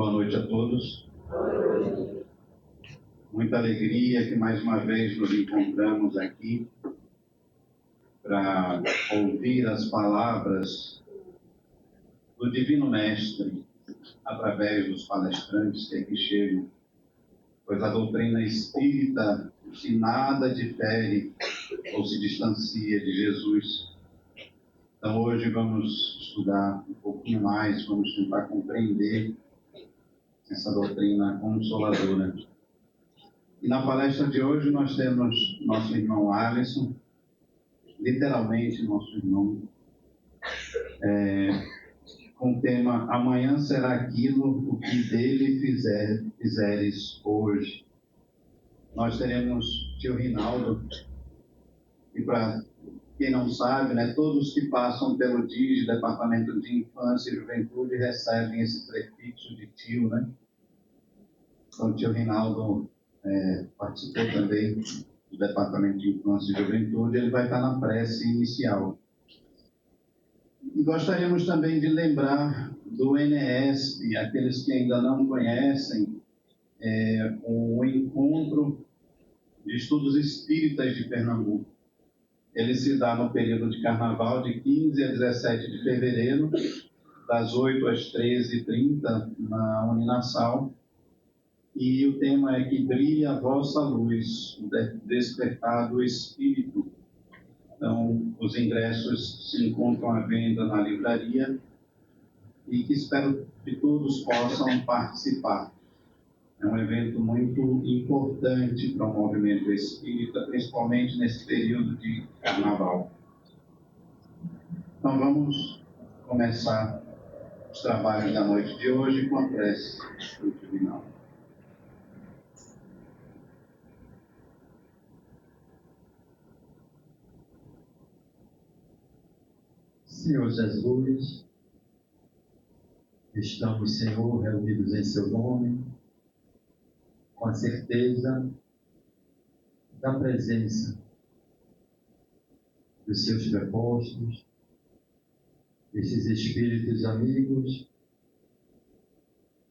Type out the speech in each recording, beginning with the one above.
Boa noite a todos. Muita alegria que mais uma vez nos encontramos aqui para ouvir as palavras do Divino Mestre através dos palestrantes que aqui chegam, pois a doutrina espírita em nada difere ou se distancia de Jesus. Então hoje vamos estudar um pouquinho mais, vamos tentar compreender essa doutrina consoladora. E na palestra de hoje nós temos nosso irmão Alisson, literalmente nosso irmão, com o tema Amanhã será aquilo o que dele fizeres hoje. Nós teremos tio Rinaldo, e para quem não sabe, todos que passam pelo DIG, Departamento de Infância e Juventude, recebem esse prefixo de tio, Então o tio Rinaldo participou também do Departamento de Infância e Juventude, ele vai estar na prece inicial. E gostaríamos também de lembrar do ENEESP, aqueles que ainda não conhecem, o Encontro de Estudos Espíritas de Pernambuco. Ele se dá no período de Carnaval, de 15 a 17 de fevereiro, das 8 às 13h30, na Uninassal. E o tema é que brilhe a vossa luz, o despertar do Espírito. Então, os ingressos se encontram à venda na livraria e que espero que todos possam participar. É um evento muito importante para o movimento espírita, principalmente nesse período de Carnaval. Então, vamos começar os trabalhos da noite de hoje com a prece do final. Senhor Jesus, estamos, Senhor, reunidos em Seu nome, com a certeza da presença dos Seus prepostos, desses Espíritos amigos,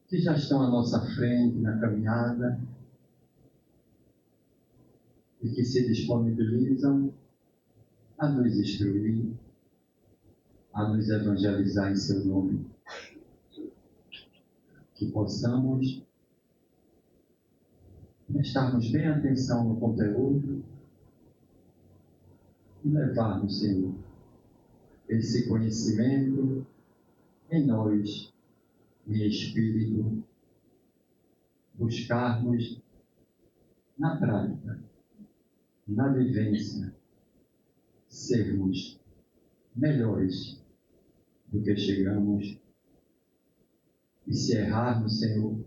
que já estão à nossa frente na caminhada e que se disponibilizam a nos instruir, a nos evangelizar em Seu nome. Que possamos prestarmos bem atenção no conteúdo e levarmos, Senhor, esse conhecimento em nós, em espírito, buscarmos na prática, na vivência, sermos melhores do que chegamos. E se errarmos, Senhor,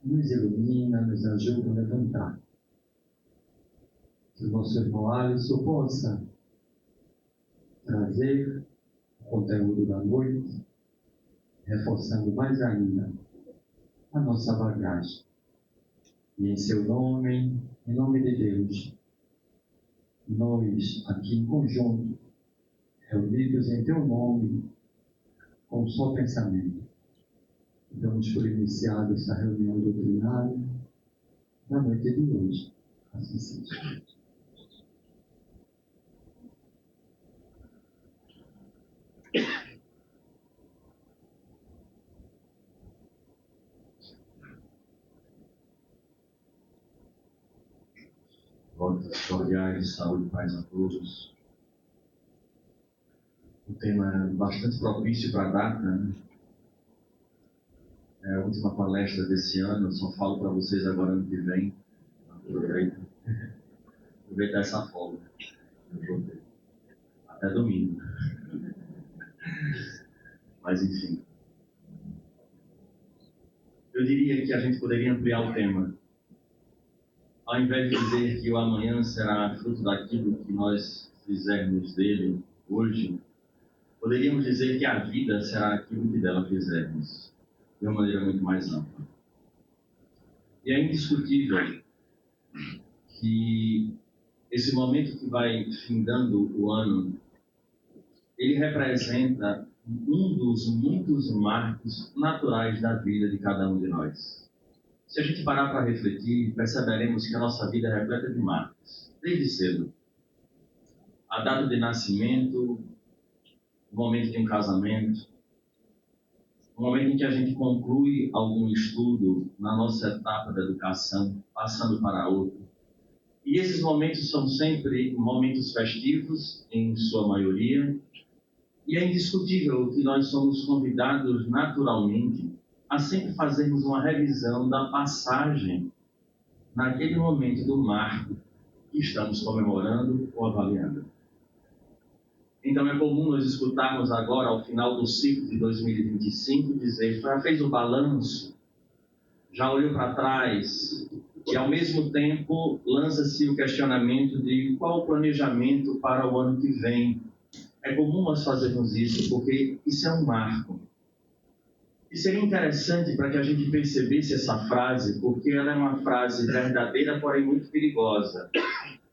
nos ilumina, nos ajuda a levantar. Que o nosso irmão Alisson possa trazer o conteúdo da noite, reforçando mais ainda a nossa bagagem. E em Seu nome, em nome de Deus, nós aqui em conjunto, reunidos em Teu nome, com um só pensamento, damos por iniciada esta reunião doutrinária da noite de hoje. Assim seja. Votos cordiais de saúde e paz a todos. O tema é bastante propício para a data, É a última palestra desse ano, eu só falo para vocês agora ano que vem. Aproveitar essa folga. Até domingo. Mas enfim. Eu diria que a gente poderia ampliar o tema. Ao invés de dizer que o amanhã será fruto daquilo que nós fizermos dele hoje, poderíamos dizer que a vida será aquilo que dela fizermos, de uma maneira muito mais ampla. E é indiscutível que esse momento que vai findando o ano, ele representa um dos muitos marcos naturais da vida de cada um de nós. Se a gente parar para refletir, perceberemos que a nossa vida é repleta de marcos, desde cedo. A data de nascimento, o momento de um casamento, o momento em que a gente conclui algum estudo na nossa etapa da educação, passando para outra. E esses momentos são sempre momentos festivos, em sua maioria, e é indiscutível que nós somos convidados naturalmente a sempre fazermos uma revisão da passagem naquele momento do marco que estamos comemorando ou avaliando. Então é comum nós escutarmos agora, ao final do ciclo de 2025, dizer: já fez o balanço, já olhou para trás, e ao mesmo tempo lança-se o questionamento de qual o planejamento para o ano que vem. É comum nós fazermos isso, porque isso é um marco. E seria interessante para que a gente percebesse essa frase, porque ela é uma frase verdadeira, porém muito perigosa.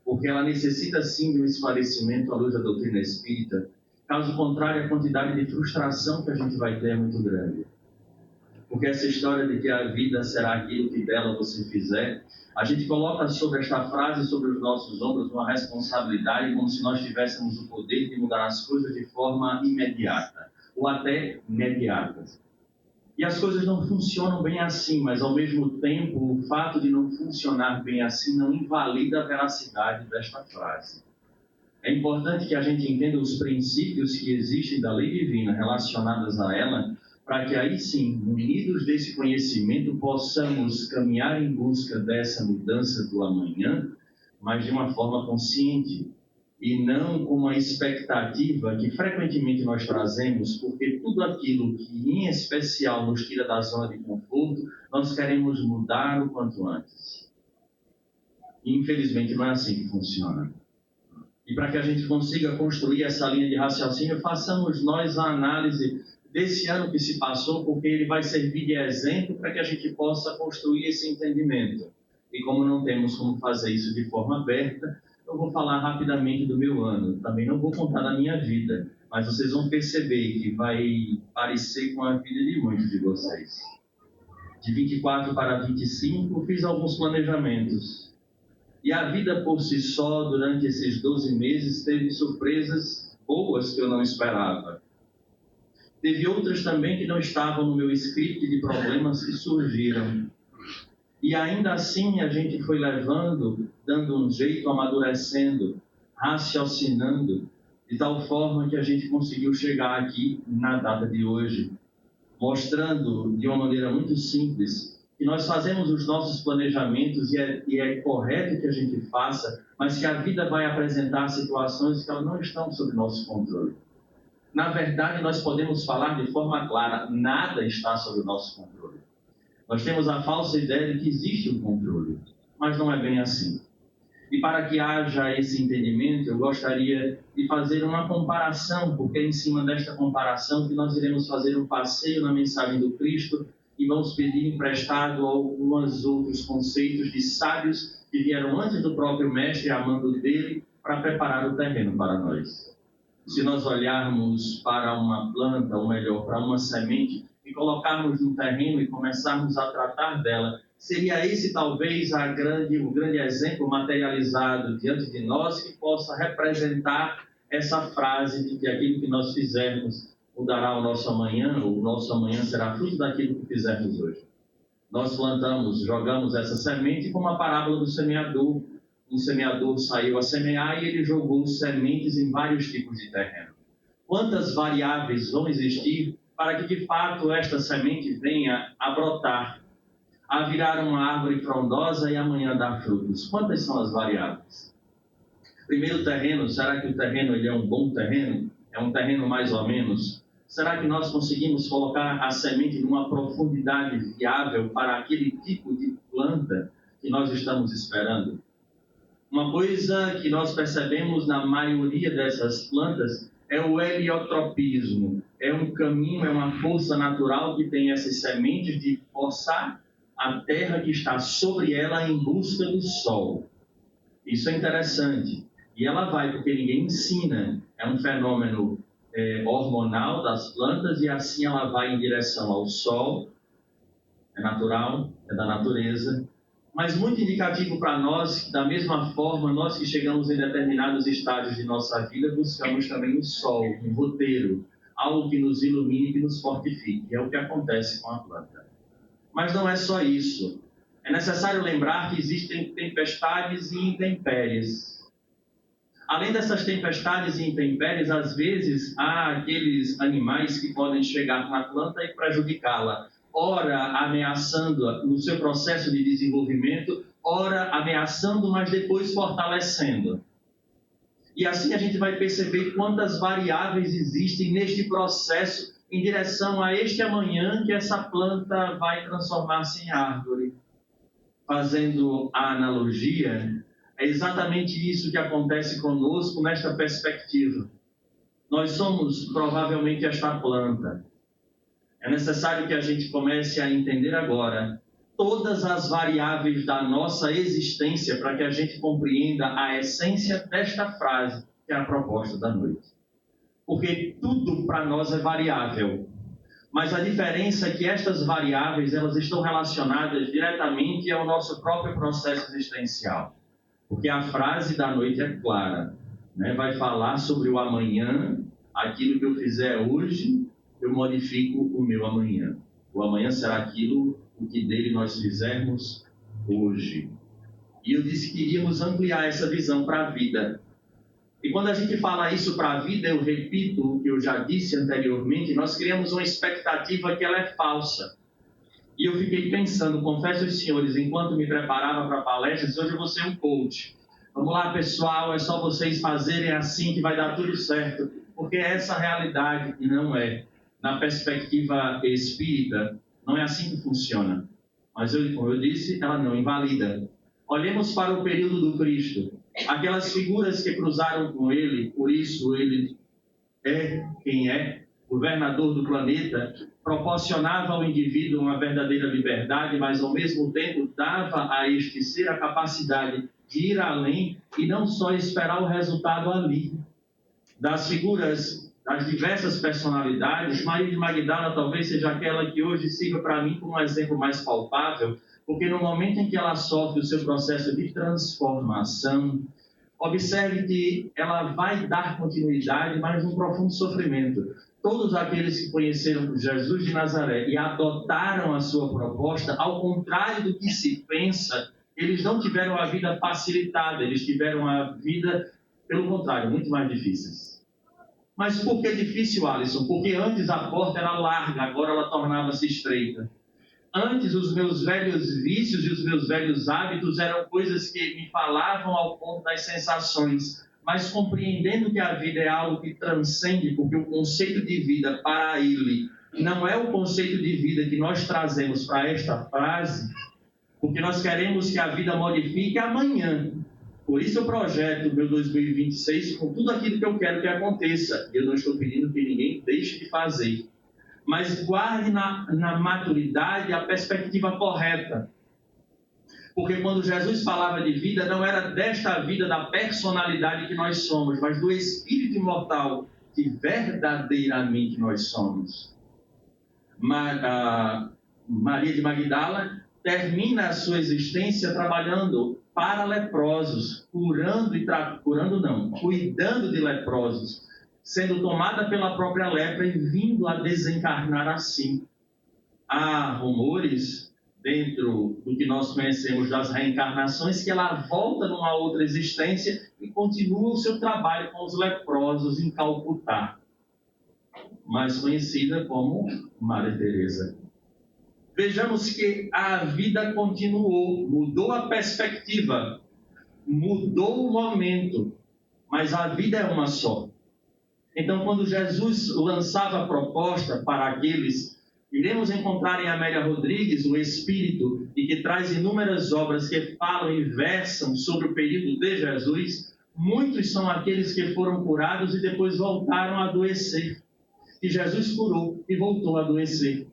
Porque ela necessita sim de um esclarecimento à luz da doutrina espírita. Caso contrário, a quantidade de frustração que a gente vai ter é muito grande. Porque essa história de que a vida será aquilo que dela você fizer, a gente coloca sobre esta frase, sobre os nossos ombros, uma responsabilidade como se nós tivéssemos o poder de mudar as coisas de forma imediata, ou até imediata. E as coisas não funcionam bem assim, mas ao mesmo tempo o fato de não funcionar bem assim não invalida a veracidade desta frase. É importante que a gente entenda os princípios que existem da lei divina relacionadas a ela, para que aí sim, munidos desse conhecimento, possamos caminhar em busca dessa mudança do amanhã, mas de uma forma consciente, e não com uma expectativa que frequentemente nós trazemos, porque tudo aquilo que em especial nos tira da zona de conforto, nós queremos mudar o quanto antes. E infelizmente não é assim que funciona. E para que a gente consiga construir essa linha de raciocínio, façamos nós a análise desse ano que se passou, porque ele vai servir de exemplo para que a gente possa construir esse entendimento. E como não temos como fazer isso de forma aberta, eu vou falar rapidamente do meu ano. Também não vou contar da minha vida, mas vocês vão perceber que vai parecer com a vida de muitos de vocês. De 24 para 25, fiz alguns planejamentos. E a vida por si só, durante esses 12 meses, teve surpresas boas que eu não esperava. Teve outras também que não estavam no meu script de problemas que surgiram. E ainda assim a gente foi levando, dando um jeito, amadurecendo, raciocinando, de tal forma que a gente conseguiu chegar aqui na data de hoje, mostrando de uma maneira muito simples que nós fazemos os nossos planejamentos e é correto que a gente faça, mas que a vida vai apresentar situações que elas não estão sob nosso controle. Na verdade, nós podemos falar de forma clara, nada está sob o nosso controle. Nós temos a falsa ideia de que existe um controle, mas não é bem assim. E para que haja esse entendimento, eu gostaria de fazer uma comparação, porque é em cima desta comparação que nós iremos fazer um passeio na mensagem do Cristo e vamos pedir emprestado alguns outros conceitos de sábios que vieram antes do próprio Mestre, a mando dele, para preparar o terreno para nós. Se nós olharmos para uma planta, ou melhor, para uma semente, e colocarmos no terreno e começarmos a tratar dela, seria esse talvez o grande exemplo materializado diante de nós que possa representar essa frase de que aquilo que nós fizermos mudará o nosso amanhã, ou o nosso amanhã será fruto daquilo que fizermos hoje. Nós plantamos, jogamos essa semente como a parábola do semeador. Um semeador saiu a semear e ele jogou sementes em vários tipos de terreno. Quantas variáveis vão existir para que, de fato, esta semente venha a brotar, a virar uma árvore frondosa e amanhã dar frutos? Quantas são as variáveis? Primeiro, o terreno. Será que o terreno ele é um bom terreno? É um terreno mais ou menos? Será que nós conseguimos colocar a semente numa profundidade viável para aquele tipo de planta que nós estamos esperando? Uma coisa que nós percebemos na maioria dessas plantas é o heliotropismo. É um caminho, é uma força natural que tem essas sementes de forçar a terra que está sobre ela em busca do sol. Isso é interessante. E ela vai, porque ninguém ensina. É um fenômeno hormonal das plantas, e assim ela vai em direção ao sol, é natural, é da natureza, mas muito indicativo para nós, da mesma forma, nós que chegamos em determinados estágios de nossa vida, buscamos também um sol, um roteiro, algo que nos ilumine e que nos fortifique. É o que acontece com a planta. Mas não é só isso. É necessário lembrar que existem tempestades e intempéries. Além dessas tempestades e intempéries, às vezes há aqueles animais que podem chegar na planta e prejudicá-la. Ora ameaçando no seu processo de desenvolvimento, ora ameaçando, mas depois fortalecendo. E assim a gente vai perceber quantas variáveis existem neste processo em direção a este amanhã que essa planta vai transformar-se em árvore. Fazendo a analogia, é exatamente isso que acontece conosco nesta perspectiva. Nós somos provavelmente esta planta. É necessário que a gente comece a entender agora todas as variáveis da nossa existência para que a gente compreenda a essência desta frase, que é a proposta da noite. Porque tudo para nós é variável, mas a diferença é que estas variáveis elas estão relacionadas diretamente ao nosso próprio processo existencial. Porque a frase da noite é clara, né? Vai falar sobre o amanhã, aquilo que eu fizer hoje, eu modifico o meu amanhã. O amanhã será aquilo o que dele nós fizermos hoje. E eu disse que iríamos ampliar essa visão para a vida. E quando a gente fala isso para a vida, eu repito o que eu já disse anteriormente, nós criamos uma expectativa que ela é falsa. E eu fiquei pensando, confesso aos senhores, enquanto me preparava para palestras, hoje eu vou ser um coach. Vamos lá, pessoal, é só vocês fazerem assim que vai dar tudo certo. Porque essa realidade não é. Na perspectiva espírita, não é assim que funciona. Mas, como eu disse, ela não invalida. Olhemos para o período do Cristo. Aquelas figuras que cruzaram com ele, por isso ele é quem é, governador do planeta, proporcionava ao indivíduo uma verdadeira liberdade, mas ao mesmo tempo dava a este ser a capacidade de ir além e não só esperar o resultado ali. Das figuras, das diversas personalidades, Maria de Magdala talvez seja aquela que hoje sirva para mim como um exemplo mais palpável, porque no momento em que ela sofre o seu processo de transformação, observe que ela vai dar continuidade, mas num profundo sofrimento. Todos aqueles que conheceram Jesus de Nazaré e adotaram a sua proposta, ao contrário do que se pensa, eles não tiveram a vida facilitada, eles tiveram a vida, pelo contrário, muito mais difíceis. Mas por que difícil, Alisson? Porque antes a porta era larga, agora ela tornava-se estreita. Antes os meus velhos vícios e os meus velhos hábitos eram coisas que me falavam ao ponto das sensações. Mas compreendendo que a vida é algo que transcende, porque o conceito de vida para ele não é o conceito de vida que nós trazemos para esta frase, porque nós queremos que a vida modifique amanhã. Por isso eu projeto meu 2026 com tudo aquilo que eu quero que aconteça. Eu não estou pedindo que ninguém deixe de fazer. Mas guarde na maturidade a perspectiva correta. Porque quando Jesus falava de vida, não era desta vida, da personalidade que nós somos, mas do espírito imortal que verdadeiramente nós somos. Maria de Magdala termina a sua existência trabalhando para leprosos, cuidando de leprosos, sendo tomada pela própria lepra e vindo a desencarnar assim. Há rumores, dentro do que nós conhecemos das reencarnações, que ela volta numa outra existência e continua o seu trabalho com os leprosos em Calcutá, mais conhecida como Madre Teresa. Vejamos que a vida continuou, mudou a perspectiva, mudou o momento, mas a vida é uma só. Então, quando Jesus lançava a proposta para aqueles, iremos encontrar em Amélia Rodrigues o Espírito, e que traz inúmeras obras que falam e versam sobre o período de Jesus, muitos são aqueles que foram curados e depois voltaram a adoecer. E Jesus curou e voltou a adoecer.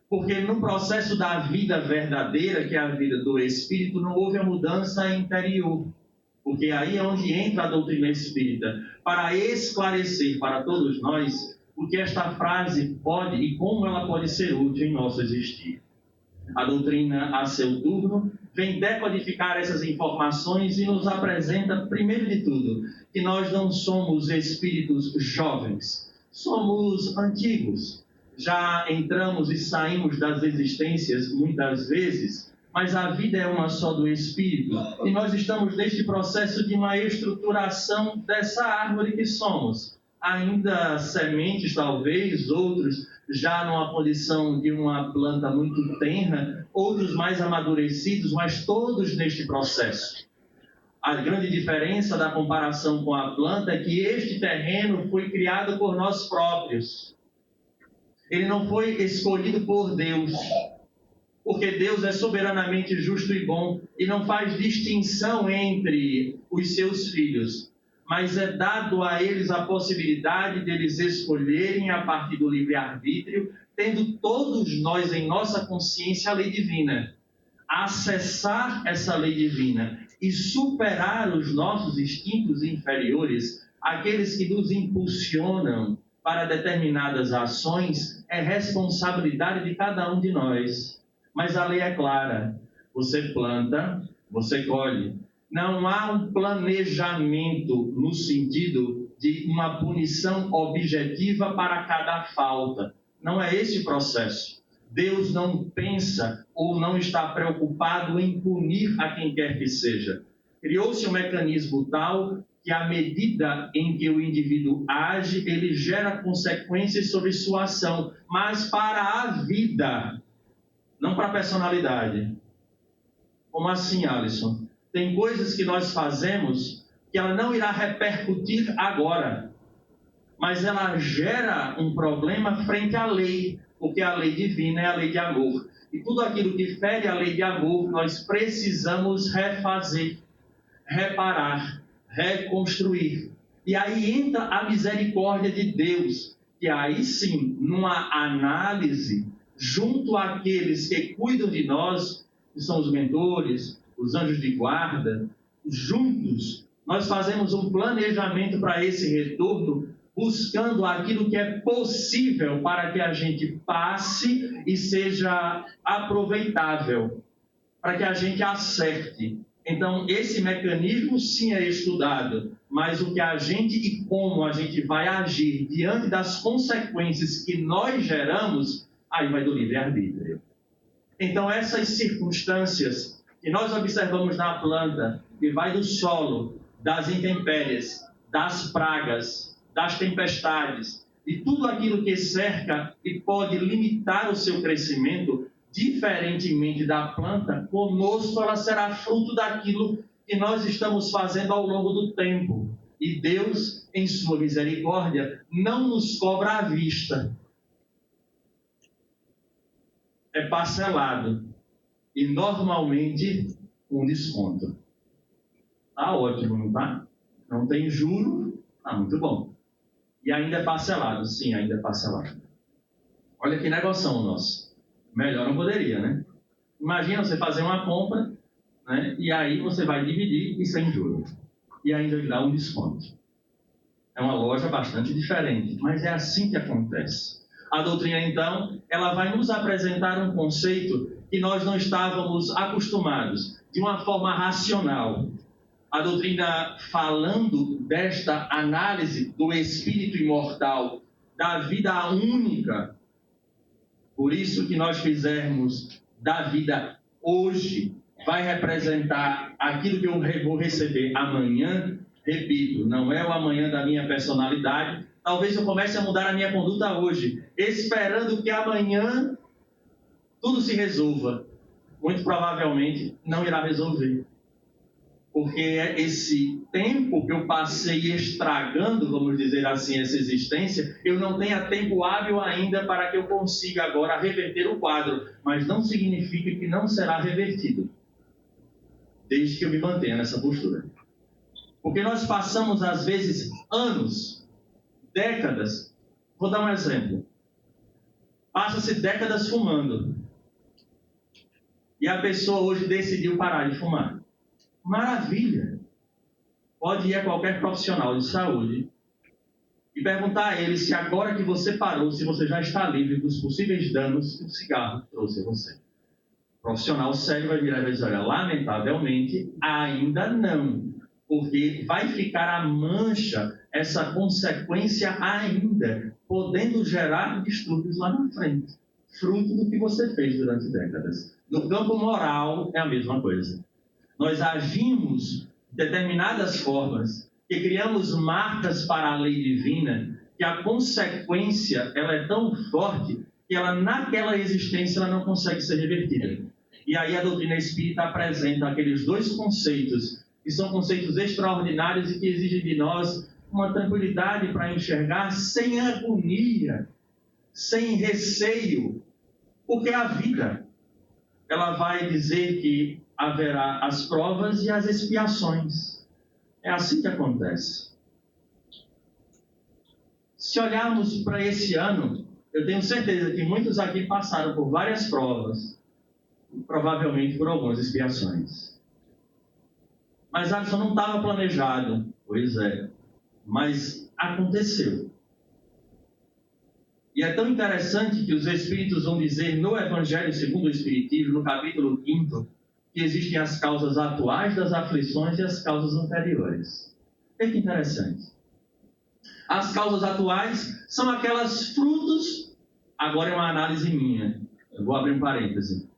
Porque no processo da vida verdadeira, que é a vida do Espírito, não houve a mudança interior. porque aí é onde entra a doutrina espírita, para esclarecer para todos nós o que esta frase pode e como ela pode ser útil em nosso existir. A doutrina, a seu turno, vem decodificar essas informações e nos apresenta, primeiro de tudo, que nós não somos espíritos jovens, somos antigos. Já entramos e saímos das existências muitas vezes, mas a vida é uma só do espírito, e nós estamos neste processo de uma estruturação dessa árvore que somos. Ainda sementes, talvez, outros já numa condição de uma planta muito tenra, outros mais amadurecidos, mas todos neste processo. A grande diferença da comparação com a planta é que este terreno foi criado por nós próprios. Ele não foi escolhido por Deus, porque Deus é soberanamente justo e bom e não faz distinção entre os seus filhos, mas é dado a eles a possibilidade de eles escolherem a partir do livre-arbítrio, tendo todos nós em nossa consciência a lei divina. Acessar essa lei divina e superar os nossos instintos inferiores, aqueles que nos impulsionam para determinadas ações, é responsabilidade de cada um de nós. Mas a lei é clara. Você planta, você colhe. Não há um planejamento no sentido de uma punição objetiva para cada falta. Não é esse o processo. Deus não pensa ou não está preocupado em punir a quem quer que seja. Criou-se um mecanismo tal que, à medida em que o indivíduo age, ele gera consequências sobre sua ação, mas para a vida, não para a personalidade. Como assim, Alisson? Tem coisas que nós fazemos que ela não irá repercutir agora, mas ela gera um problema frente à lei, porque a lei divina é a lei de amor. E tudo aquilo que fere a lei de amor, nós precisamos refazer, reparar, reconstruir. E aí entra a misericórdia de Deus, que aí sim, numa análise, junto àqueles que cuidam de nós, que são os mentores, os anjos de guarda, juntos, nós fazemos um planejamento para esse retorno, buscando aquilo que é possível para que a gente passe e seja aproveitável, para que a gente acerte. Então, esse mecanismo sim é estudado, mas o que a gente e como a gente vai agir diante das consequências que nós geramos, aí vai do livre-arbítrio. Então, essas circunstâncias que nós observamos na planta, que vai do solo, das intempéries, das pragas, das tempestades, e tudo aquilo que cerca e pode limitar o seu crescimento, diferentemente da planta, conosco ela será fruto daquilo que nós estamos fazendo ao longo do tempo. E Deus, em sua misericórdia, não nos cobra à vista. É parcelado. E normalmente um desconto. Tá ótimo, não tá? Não tem juro, tá muito bom. E ainda é parcelado, sim, ainda é parcelado. Olha que negócio nosso. Melhor não poderia, né? Imagina você fazer uma compra, né? E aí você vai dividir e sem juros. E ainda dá um desconto. É uma loja bastante diferente, mas é assim que acontece. A doutrina, então, ela vai nos apresentar um conceito que nós não estávamos acostumados, de uma forma racional. A doutrina, falando desta análise do espírito imortal, da vida única, por isso que nós fizermos da vida hoje, vai representar aquilo que eu vou receber amanhã. Repito, não é o amanhã da minha personalidade. Talvez eu comece a mudar a minha conduta hoje, esperando que amanhã tudo se resolva. Muito provavelmente não irá resolver. Porque é esse tempo que eu passei estragando, vamos dizer assim, essa existência, eu não tenho tempo hábil ainda para que eu consiga agora reverter o quadro. Mas não significa que não será revertido, desde que eu me mantenha nessa postura. Porque nós passamos, às vezes, anos, décadas. Vou dar um exemplo. Passa-se décadas fumando. E a pessoa hoje decidiu parar de fumar. Maravilha! pode ir a qualquer profissional de saúde e perguntar a ele se agora que você parou, se você já está livre dos possíveis danos que o cigarro trouxe a você. O profissional sério vai virar e vai dizer, olha, lamentavelmente, ainda não, porque vai ficar a mancha, essa consequência ainda, podendo gerar distúrbios lá na frente, fruto do que você fez durante décadas. No campo moral é a mesma coisa. Nós agimos de determinadas formas, que criamos marcas para a lei divina, que a consequência ela é tão forte que ela, naquela existência, ela não consegue ser revertida. E aí a doutrina espírita apresenta aqueles dois conceitos, que são conceitos extraordinários e que exigem de nós uma tranquilidade para enxergar sem agonia, sem receio, porque a vida, ela vai dizer que haverá as provas e as expiações. É assim que acontece. Se olharmos para esse ano, eu tenho certeza que muitos aqui passaram por várias provas, provavelmente por algumas expiações. Mas Alisson não estava planejado. Pois é, mas aconteceu. E é tão interessante que os Espíritos vão dizer no Evangelho segundo o Espiritismo, no capítulo 5º, que existem as causas atuais das aflições e as causas anteriores. Veja que interessante. As causas atuais são aquelas frutos, agora é uma análise minha, eu vou abrir um parêntese.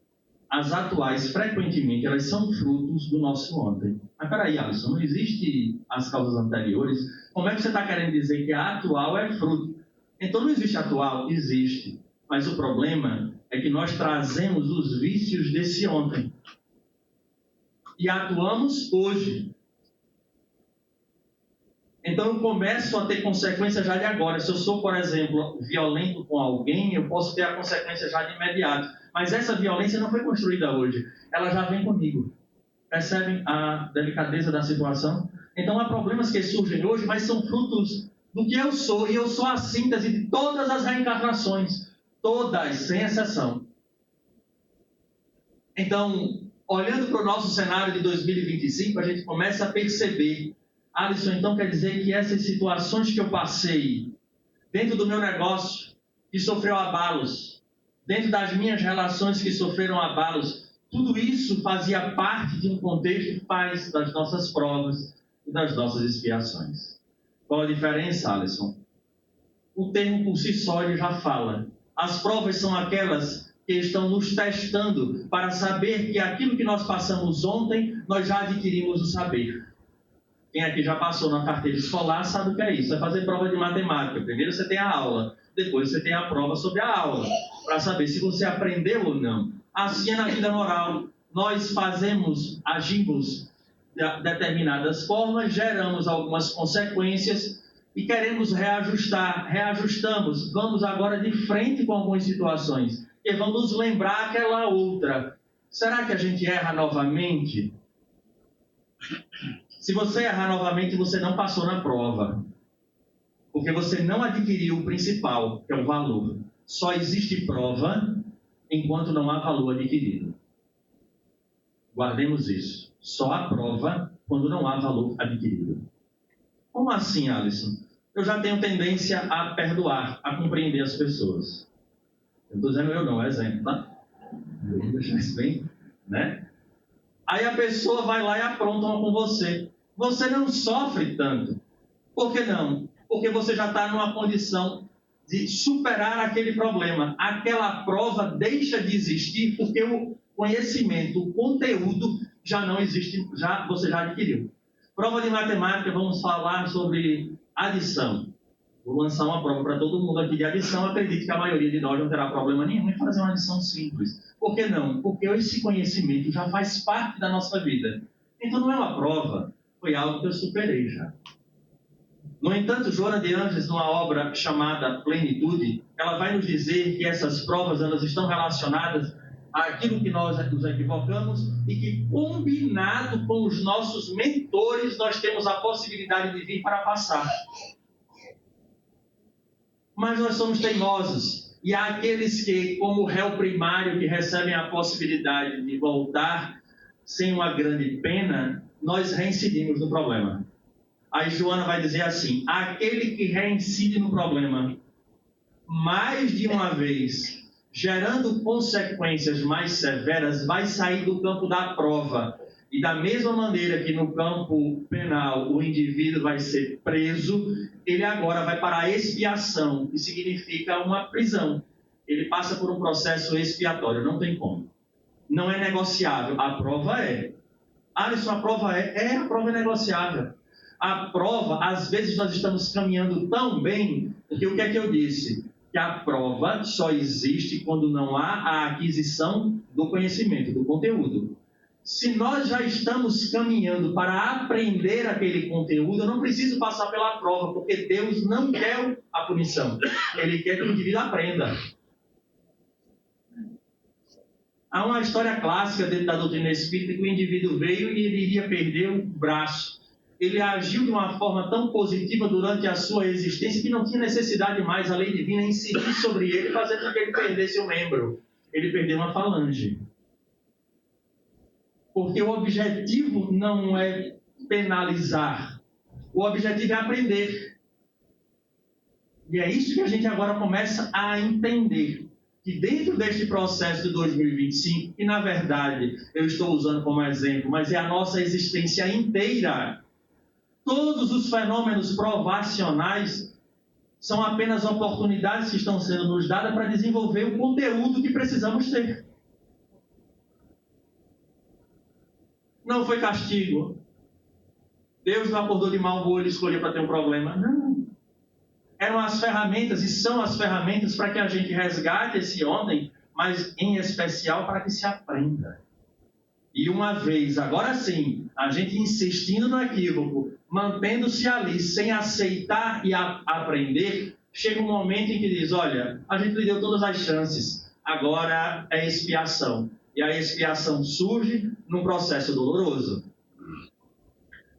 As atuais, frequentemente, elas são frutos do nosso ontem. Mas peraí, Alisson, não existe as causas anteriores? Como é que você está querendo dizer que a atual é fruto? Então não existe atual? Existe. Mas o problema é que nós trazemos os vícios desse ontem. E atuamos hoje. Então eu começo a ter consequência já de agora. Se eu sou, por exemplo, violento com alguém, eu posso ter a consequência já de imediato. Mas essa violência não foi construída hoje. Ela já vem comigo. Percebem a delicadeza da situação? Então há problemas que surgem hoje, mas são frutos do que eu sou. E eu sou a síntese de todas as reencarnações. Todas, sem exceção. Então, olhando para o nosso cenário de 2025, a gente começa a perceber, Alisson, então quer dizer que essas situações que eu passei dentro do meu negócio, que sofreu abalos, dentro das minhas relações que sofreram abalos, tudo isso fazia parte de um contexto que faz das nossas provas e das nossas expiações. Qual a diferença, Alisson? O termo por si só ele já fala. As provas são aquelas que estão nos testando para saber que aquilo que nós passamos ontem, nós já adquirimos o saber. Quem aqui já passou na carteira escolar sabe o que é isso. É fazer prova de matemática. Primeiro você tem a aula, depois você tem a prova sobre a aula, para saber se você aprendeu ou não. Assim é na vida moral. Nós agimos de determinadas formas, geramos algumas consequências e queremos reajustar. Reajustamos, vamos agora de frente com algumas situações e vamos lembrar aquela outra. Será que a gente erra novamente? Se você errar novamente, você não passou na prova. Porque você não adquiriu o principal, que é o valor. Só existe prova enquanto não há valor adquirido. Guardemos isso. Só há prova quando não há valor adquirido. Como assim, Alisson? Eu já tenho tendência a perdoar, a compreender as pessoas. Eu estou dizendo eu não, é exemplo, tá? Eu vou deixar isso bem, né? Aí a pessoa vai lá e apronta uma com você. Você não sofre tanto. Por que não? Porque você já está numa condição de superar aquele problema. Aquela prova deixa de existir porque o conhecimento, o conteúdo já não existe, você já adquiriu. Prova de matemática, vamos falar sobre adição. Vou lançar uma prova para todo mundo aqui de adição. Acredito que a maioria de nós não terá problema nenhum em fazer uma adição simples. Por que não? Porque esse conhecimento já faz parte da nossa vida. Então não é uma prova, foi algo que eu superei já. No entanto, Joana de Ângeles, numa obra chamada Plenitude, ela vai nos dizer que essas provas elas estão relacionadas àquilo que nós nos equivocamos e que, combinado com os nossos mentores, nós temos a possibilidade de vir para passar. Mas nós somos teimosos. E há aqueles que, como réu primário, que recebem a possibilidade de voltar sem uma grande pena, nós reincidimos no problema. Aí Joana vai dizer assim: aquele que reincide no problema mais de uma vez, gerando consequências mais severas, vai sair do campo da prova. E da mesma maneira que no campo penal o indivíduo vai ser preso, ele agora vai para a expiação, que significa uma prisão. Ele passa por um processo expiatório, não tem como. Não é negociável, a prova é. Alisson, a prova é? A prova é negociável. A prova, às vezes nós estamos caminhando tão bem, que o que é que eu disse? Que a prova só existe quando não há a aquisição do conhecimento, do conteúdo. Se nós já estamos caminhando para aprender aquele conteúdo, eu não preciso passar pela prova, porque Deus não quer a punição. Ele quer que o indivíduo aprenda. Há uma história clássica dentro da doutrina espírita que o indivíduo veio e ele iria perder o braço. Ele agiu de uma forma tão positiva durante a sua existência que não tinha necessidade mais a lei divina incidir sobre ele, fazendo com que ele perdesse o membro. Ele perdeu uma falange. Porque o objetivo não é penalizar. O objetivo é aprender. E é isso que a gente agora começa a entender. Que dentro deste processo de 2025, que na verdade eu estou usando como exemplo, mas é a nossa existência inteira, todos os fenômenos provacionais são apenas oportunidades que estão sendo nos dadas para desenvolver o conteúdo que precisamos ter. Não foi castigo. Deus não acordou de mau humor e escolheu para ter um problema. Não. Eram as ferramentas e são as ferramentas para que a gente resgate esse ontem, mas em especial para que se aprenda. E uma vez, agora sim, a gente insistindo no equívoco, mantendo-se ali, sem aceitar e aprender, chega um momento em que diz, olha, a gente lhe deu todas as chances, agora é expiação. E a expiação surge num processo doloroso.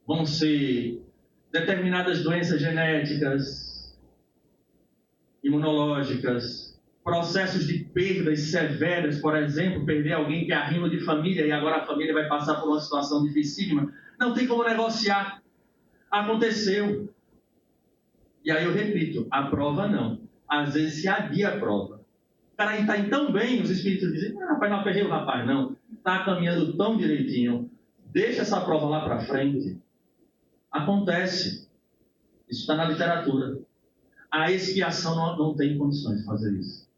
Vão ser determinadas doenças genéticas, imunológicas, processos de perdas severas, por exemplo, perder alguém que é arrimo de família e agora a família vai passar por uma situação dificílima. Não tem como negociar. Aconteceu. E aí eu repito, a prova não. Às vezes se adia a prova. O cara está indo tão bem, os espíritos dizem, rapaz, não aperrei o rapaz, não. Está caminhando tão direitinho. Deixa essa prova lá para frente. Acontece. Isso está na literatura. A expiação não tem condições de fazer isso.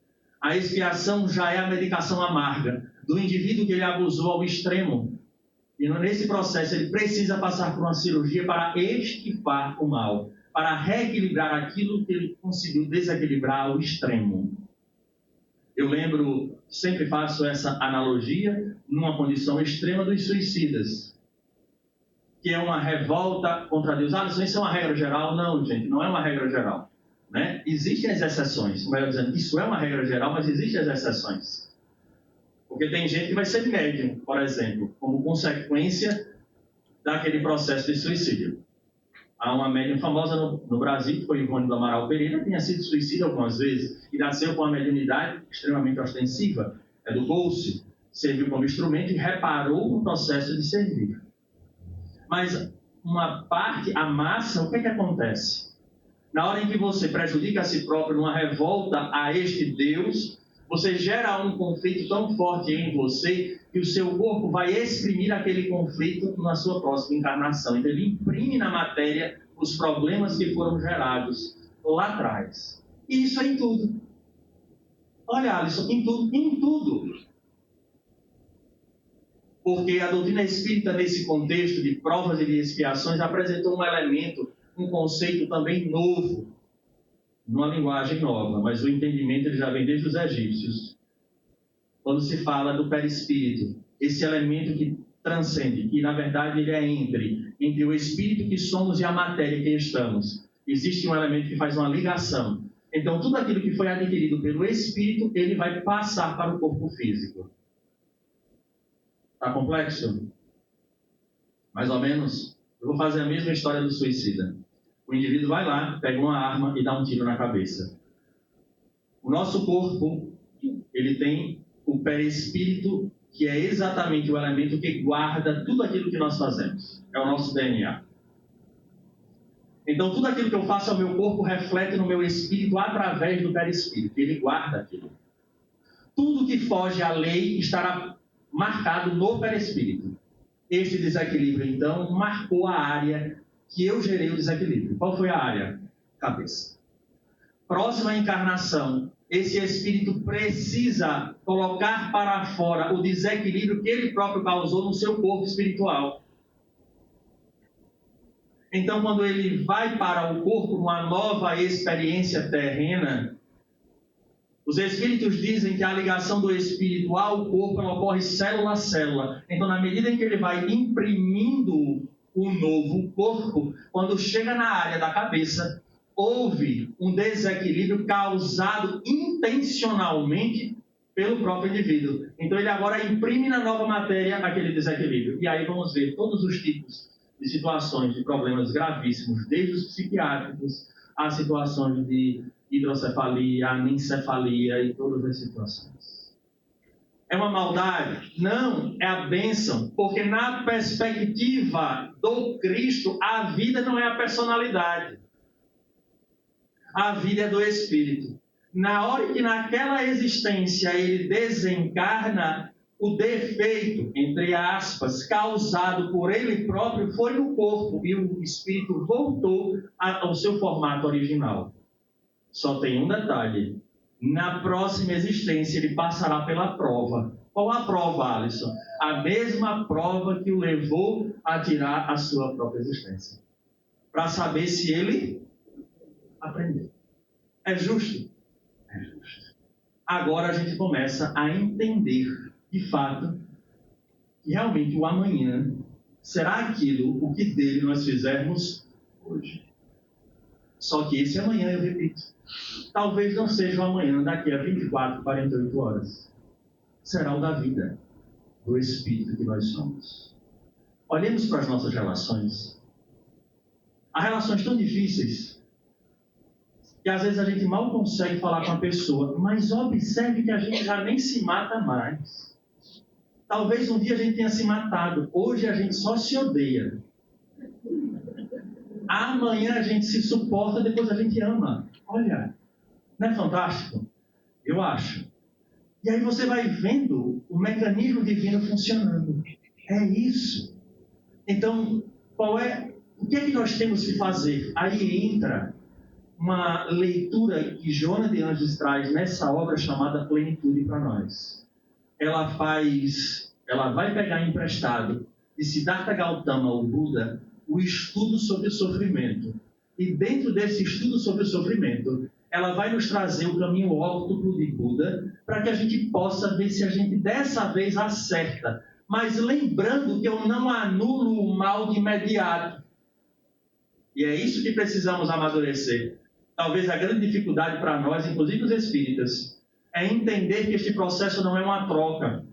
A expiação já é a medicação amarga do indivíduo que ele abusou ao extremo. E nesse processo ele precisa passar por uma cirurgia para extirpar o mal, para reequilibrar aquilo que ele conseguiu desequilibrar ao extremo. Eu lembro, sempre faço essa analogia, numa condição extrema dos suicidas, que é uma revolta contra Deus. Isso é uma regra geral? Não, gente, não é uma regra geral. Né? Existem as exceções. Melhor dizendo, isso é uma regra geral, mas existem as exceções. Porque tem gente que vai ser médium, por exemplo, como consequência daquele processo de suicídio. Há uma médium famosa no Brasil, que foi Ivone do Amaral Pereira, que tinha sido suicida algumas vezes e nasceu com uma mediunidade extremamente ostensiva, educou-se, serviu como instrumento e reparou no processo de servir. Mas uma parte, a massa, o que é que acontece? Na hora em que você prejudica a si próprio numa revolta a este Deus, você gera um conflito tão forte em você que o seu corpo vai exprimir aquele conflito na sua próxima encarnação. Então ele imprime na matéria os problemas que foram gerados lá atrás. E isso é em tudo. Olha, Alisson, em tudo, em tudo. Porque a doutrina espírita, nesse contexto de provas e de expiações, apresentou um elemento, um conceito também novo, numa linguagem nova, mas o entendimento ele já vem desde os egípcios. Quando se fala do perispírito, esse elemento que transcende, que na verdade ele é entre o espírito que somos e a matéria que estamos. Existe um elemento que faz uma ligação. Então, tudo aquilo que foi adquirido pelo espírito, ele vai passar para o corpo físico. Está complexo? Mais ou menos? Eu vou fazer a mesma história do suicida. O indivíduo vai lá, pega uma arma e dá um tiro na cabeça. O nosso corpo, ele tem o perispírito, que é exatamente o elemento que guarda tudo aquilo que nós fazemos. É o nosso DNA. Então, tudo aquilo que eu faço ao meu corpo reflete no meu espírito através do perispírito. Ele guarda aquilo. Tudo que foge à lei estará marcado no perispírito. Este desequilíbrio, então, marcou a área que eu gerei o desequilíbrio. Qual foi a área? Cabeça. Próxima encarnação, esse espírito precisa colocar para fora o desequilíbrio que ele próprio causou no seu corpo espiritual. Então, quando ele vai para o corpo, uma nova experiência terrena, os espíritos dizem que a ligação do espírito ao corpo ela ocorre célula a célula. Então, na medida em que ele vai imprimindo o novo corpo, quando chega na área da cabeça, houve um desequilíbrio causado intencionalmente pelo próprio indivíduo. Então, ele agora imprime na nova matéria aquele desequilíbrio. E aí vamos ver todos os tipos de situações de problemas gravíssimos, desde os psiquiátricos, a situações de hidrocefalia, anencefalia e todas as situações. É uma maldade? Não, é a bênção, porque na perspectiva do Cristo, a vida não é a personalidade. A vida é do Espírito. Na hora que naquela existência ele desencarna, o defeito, entre aspas, causado por ele próprio foi no corpo e o Espírito voltou ao seu formato original. Só tem um detalhe. Na próxima existência, ele passará pela prova. Qual a prova, Alisson? A mesma prova que o levou a tirar a sua própria existência. Para saber se ele aprendeu. É justo? É justo. Agora a gente começa a entender, de fato, que realmente o amanhã será aquilo o que dele nós fizermos hoje. Só que esse amanhã, eu repito, talvez não seja o amanhã daqui a 24, 48 horas. Será o da vida, do Espírito que nós somos. Olhemos para as nossas relações. Há relações tão difíceis que às vezes a gente mal consegue falar com a pessoa, mas observe que a gente já nem se mata mais. Talvez um dia a gente tenha se matado, hoje a gente só se odeia. Amanhã a gente se suporta, depois a gente ama. Olha, não é fantástico? Eu acho. E aí você vai vendo o mecanismo divino funcionando. É isso. Então, o que é que nós temos que fazer? Aí entra uma leitura que Joana de Anjos traz nessa obra chamada Plenitude para nós. Ela vai pegar emprestado de Siddhartha Gautama, o Buda, o estudo sobre o sofrimento. E dentro desse estudo sobre o sofrimento, ela vai nos trazer o caminho óptimo de Buda para que a gente possa ver se a gente dessa vez acerta. Mas lembrando que eu não anulo o mal de imediato. E é isso que precisamos amadurecer. Talvez a grande dificuldade para nós, inclusive os espíritas, é entender que este processo não é uma troca.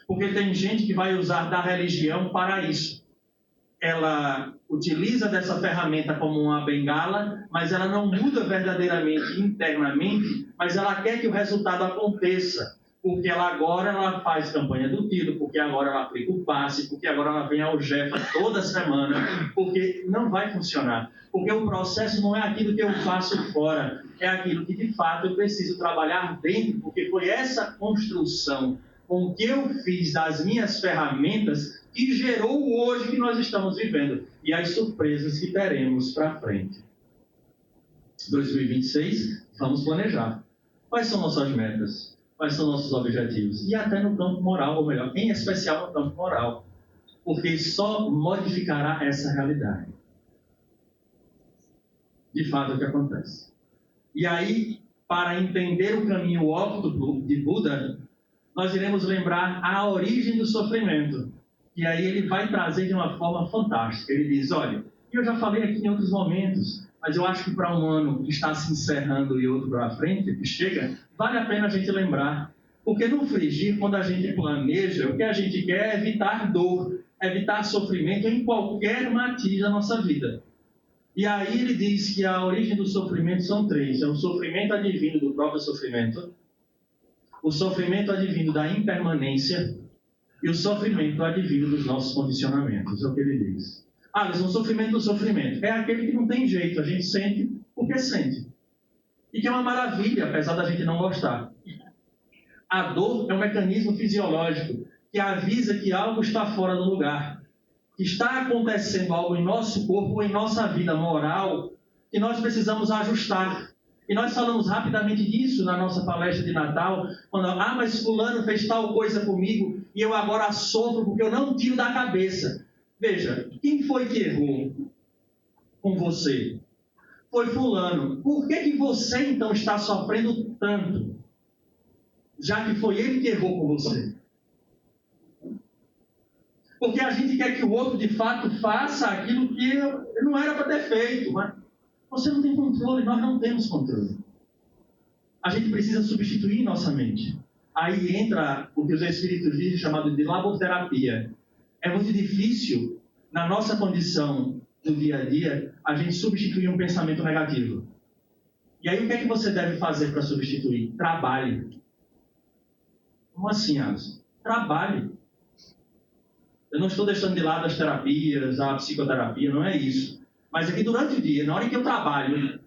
Porque tem gente que vai usar da religião para isso. Ela utiliza dessa ferramenta como uma bengala, mas ela não muda verdadeiramente internamente, mas ela quer que o resultado aconteça. Porque agora ela faz campanha do tiro, porque agora ela aplica o passe, porque agora ela vem ao Jefa toda semana, porque não vai funcionar. Porque o processo não é aquilo que eu faço fora, é aquilo que de fato eu preciso trabalhar dentro, porque foi essa construção com o que eu fiz das minhas ferramentas que gerou o hoje que nós estamos vivendo e as surpresas que teremos para frente. 2026, vamos planejar. Quais são nossas metas? Quais são nossos objetivos? E até no campo moral, ou melhor, em especial no campo moral, porque só modificará essa realidade. De fato, é o que acontece. E aí, para entender o caminho óptimo de Buda, nós iremos lembrar a origem do sofrimento. E aí ele vai trazer de uma forma fantástica. Ele diz, olha, eu já falei aqui em outros momentos, mas eu acho que para um ano que está se encerrando e outro para frente, que chega, vale a pena a gente lembrar. Porque no frigir, quando a gente planeja, o que a gente quer é evitar dor, evitar sofrimento em qualquer matiz da nossa vida. E aí ele diz que a origem do sofrimento são três. É o sofrimento advindo do próprio sofrimento, o sofrimento advindo da impermanência e o sofrimento advindo dos nossos condicionamentos. É o que ele diz. mas o sofrimento do sofrimento é aquele que não tem jeito, a gente sente porque sente. E que é uma maravilha, apesar da gente não gostar. A dor é um mecanismo fisiológico que avisa que algo está fora do lugar, que está acontecendo algo em nosso corpo ou em nossa vida moral que nós precisamos ajustar. E nós falamos rapidamente disso na nossa palestra de Natal, quando, mas fulano fez tal coisa comigo e eu agora sofro porque eu não tiro da cabeça. Veja, quem foi que errou com você? Foi fulano. Por que você então está sofrendo tanto? Já que foi ele que errou com você. Porque a gente quer que o outro de fato faça aquilo que não era para ter feito, mas você não tem controle, nós não temos controle. A gente precisa substituir nossa mente. Aí entra o que os espíritos dizem, chamado de laboterapia. É muito difícil, na nossa condição do dia a dia, a gente substituir um pensamento negativo. E aí o que é que você deve fazer para substituir? Trabalhe. Como assim, Alisson? Trabalhe. Eu não estou deixando de lado as terapias, a psicoterapia, não é isso. Mas aqui durante o dia, na hora que eu trabalho,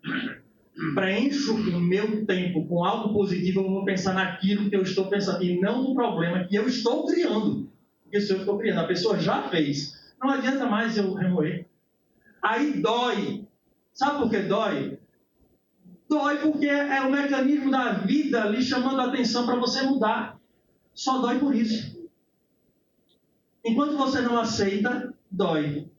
preencho o meu tempo com algo positivo, eu vou pensar naquilo que eu estou pensando, e não no problema que eu estou criando. Porque se eu estou criando, a pessoa já fez. Não adianta mais eu remoer. Aí dói. Sabe por que dói? Dói porque é o mecanismo da vida lhe chamando a atenção para você mudar. Só dói por isso. Enquanto você não aceita, dói.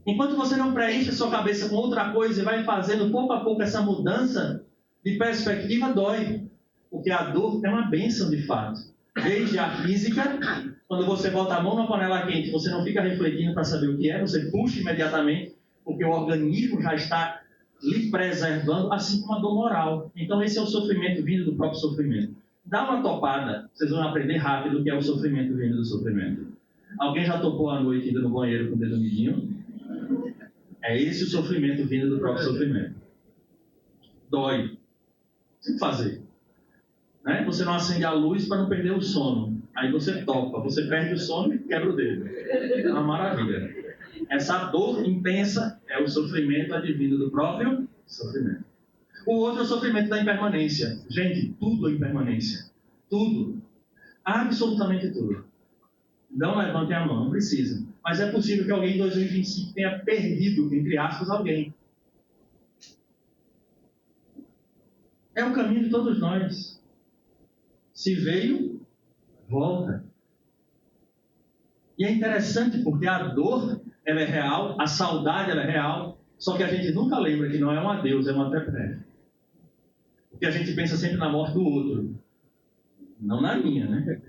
Enquanto você não preenche a sua cabeça com outra coisa e vai fazendo pouco a pouco essa mudança de perspectiva, dói. Porque a dor é uma bênção de fato. Desde a física, quando você bota a mão na panela quente, você não fica refletindo para saber o que é, você puxa imediatamente, porque o organismo já está lhe preservando, assim como a dor moral. Então esse é o sofrimento vindo do próprio sofrimento. Dá uma topada, vocês vão aprender rápido o que é o sofrimento vindo do sofrimento. Alguém já topou à noite indo no banheiro com o dedo midinho? É esse o sofrimento vindo do próprio sofrimento. Dói. O que fazer? Né? Você não acende a luz para não perder o sono. Aí você topa, você perde o sono e quebra o dedo. É uma maravilha. Essa dor intensa é o sofrimento advindo do próprio sofrimento. O outro é o sofrimento da impermanência. Gente, tudo é impermanência. Tudo. Absolutamente tudo. Não levantem a mão, não precisa. Mas é possível que alguém em 2025 tenha perdido, entre aspas, alguém. É o caminho de todos nós. Se veio, volta. E é interessante porque a dor, ela é real, a saudade, ela é real, só que a gente nunca lembra que não é um adeus, é um até breve. Porque a gente pensa sempre na morte do outro. Não na minha, né?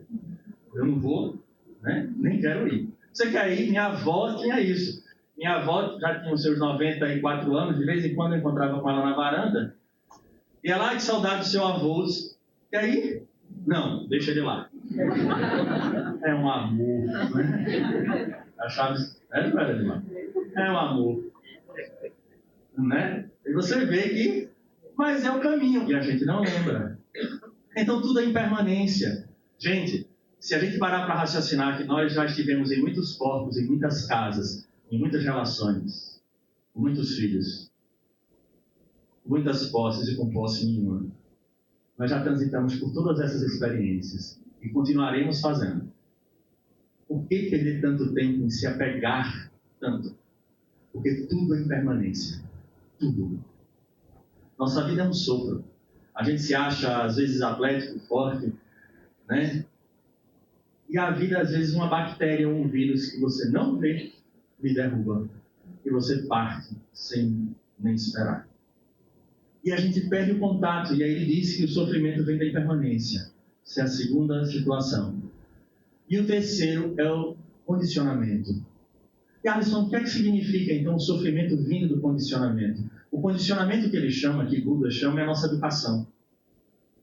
Eu não vou, né? Nem quero ir. Você quer ir? Minha avó tinha isso. Minha avó já tinha os seus 94 anos, de vez em quando eu encontrava com ela na varanda. E ela, que saudade do seu avô. Quer ir? Não, deixa ele lá. É um amor, né? A Chaves é um amor. Né? E você vê que, mas é o caminho, e a gente não lembra. Então tudo é impermanência. Gente, se a gente parar para raciocinar que nós já estivemos em muitos corpos, em muitas casas, em muitas relações, com muitos filhos, muitas posses e com posse nenhuma, nós já transitamos por todas essas experiências e continuaremos fazendo. Por que perder tanto tempo em se apegar tanto? Porque tudo é impermanência. Tudo. Nossa vida é um sopro. A gente se acha, às vezes, atlético, forte, né? E a vida, às vezes, uma bactéria ou um vírus que você não vê, me derruba. E você parte sem nem esperar. E a gente perde o contato. E aí ele diz que o sofrimento vem da impermanência. Essa é a segunda situação. E o terceiro é o condicionamento. E Alisson, o que é que significa, então, o sofrimento vindo do condicionamento? O condicionamento que ele chama, que Buda chama, é a nossa educação.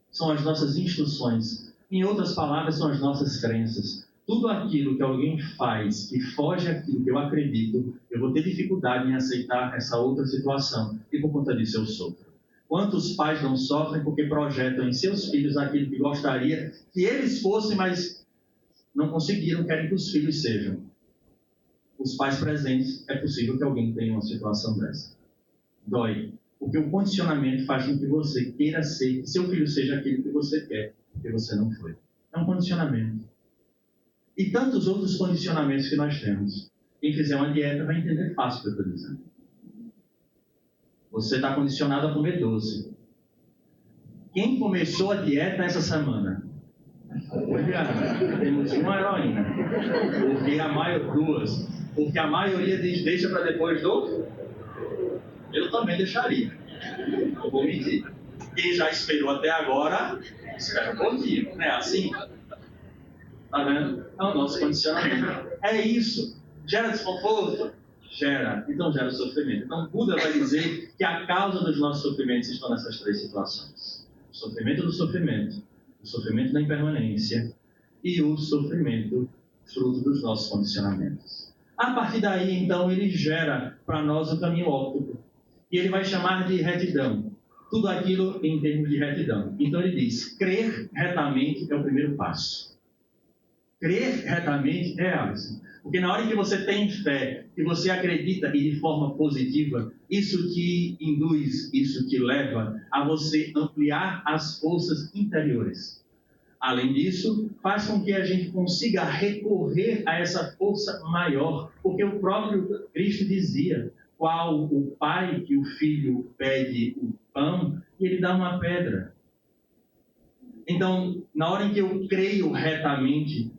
São as nossas instruções. Em outras palavras, são as nossas crenças. Tudo aquilo que alguém faz que foge àquilo que eu acredito, eu vou ter dificuldade em aceitar essa outra situação. E por conta disso eu sofro. Quantos pais não sofrem porque projetam em seus filhos aquilo que gostaria que eles fossem, mas não conseguiram, querem que os filhos sejam. os pais presentes, é possível que alguém tenha uma situação dessa. Dói. Porque o condicionamento faz com que você queira ser, que seu filho seja aquilo que você quer, porque você não foi. É um condicionamento. E tantos outros condicionamentos que nós temos. Quem fizer uma dieta vai entender fácil o que eu estou dizendo. Você está condicionado a comer doce. Quem começou a dieta essa semana? Temos uma heroína. Porque a maioria diz deixa para depois do... Eu também deixaria. Não vou mentir. Quem já esperou até agora, espera um pouquinho. Não é assim? Tá vendo? É o nosso condicionamento. É isso. Gera desconforto? Gera. Então gera sofrimento. Então Buda vai dizer que a causa dos nossos sofrimentos estão nessas três situações. O sofrimento do sofrimento, o sofrimento da impermanência e o sofrimento fruto dos nossos condicionamentos. A partir daí, então, ele gera para nós o caminho óptico. E ele vai chamar de retidão. Tudo aquilo em termos de retidão. Então ele diz, crer retamente é o primeiro passo. Crer retamente é assim. Porque na hora que você tem fé, que você acredita e de forma positiva, isso te induz, isso te leva a você ampliar as forças interiores. Além disso, faz com que a gente consiga recorrer a essa força maior, porque o próprio Cristo dizia, qual o pai que o filho pede o pão e ele dá uma pedra. Então, na hora em que eu creio retamente,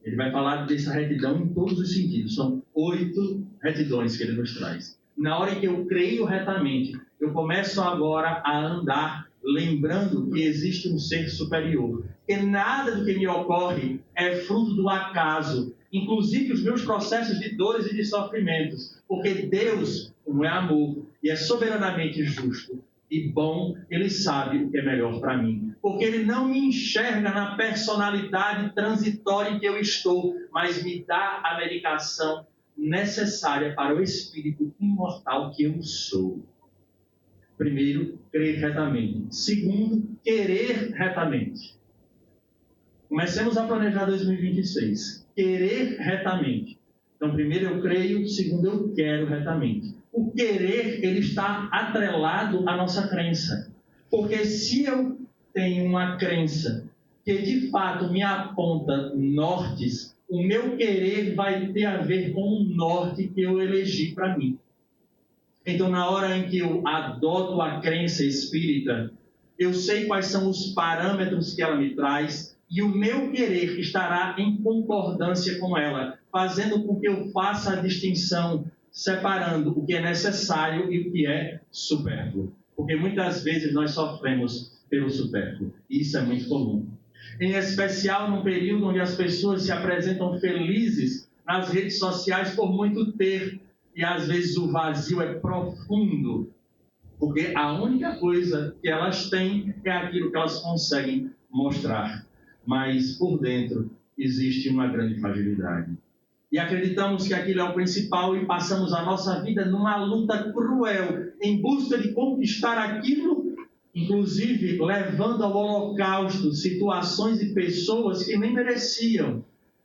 ele vai falar dessa retidão em todos os sentidos. São 8 retidões que ele nos traz. Na hora em que eu creio retamente, eu começo agora a andar lembrando que existe um ser superior. Que nada do que me ocorre é fruto do acaso. Inclusive os meus processos de dores e de sofrimentos. Porque Deus, como é amor e é soberanamente justo e bom, Ele sabe o que é melhor para mim. Porque Ele não me enxerga na personalidade transitória em que eu estou, mas me dá a medicação necessária para o espírito imortal que eu sou. Primeiro, crer retamente. Segundo, querer retamente. Comecemos a planejar 2026. Querer retamente. Então, primeiro eu creio, segundo eu quero retamente. O querer, ele está atrelado à nossa crença. Porque se eu tenho uma crença que de fato me aponta nortes, o meu querer vai ter a ver com o norte que eu elegi para mim. Então, na hora em que eu adoto a crença espírita, eu sei quais são os parâmetros que ela me traz e o meu querer estará em concordância com ela, fazendo com que eu faça a distinção, separando o que é necessário e o que é supérfluo. Porque muitas vezes nós sofremos pelo supérfluo, e isso é muito comum. Em especial num período onde as pessoas se apresentam felizes nas redes sociais por muito ter, e às vezes o vazio é profundo, porque a única coisa que elas têm é aquilo que elas conseguem mostrar. Mas por dentro existe uma grande fragilidade. E acreditamos que aquilo é o principal e passamos a nossa vida numa luta cruel em busca de conquistar aquilo, inclusive levando ao holocausto situações e pessoas que nem mereciam.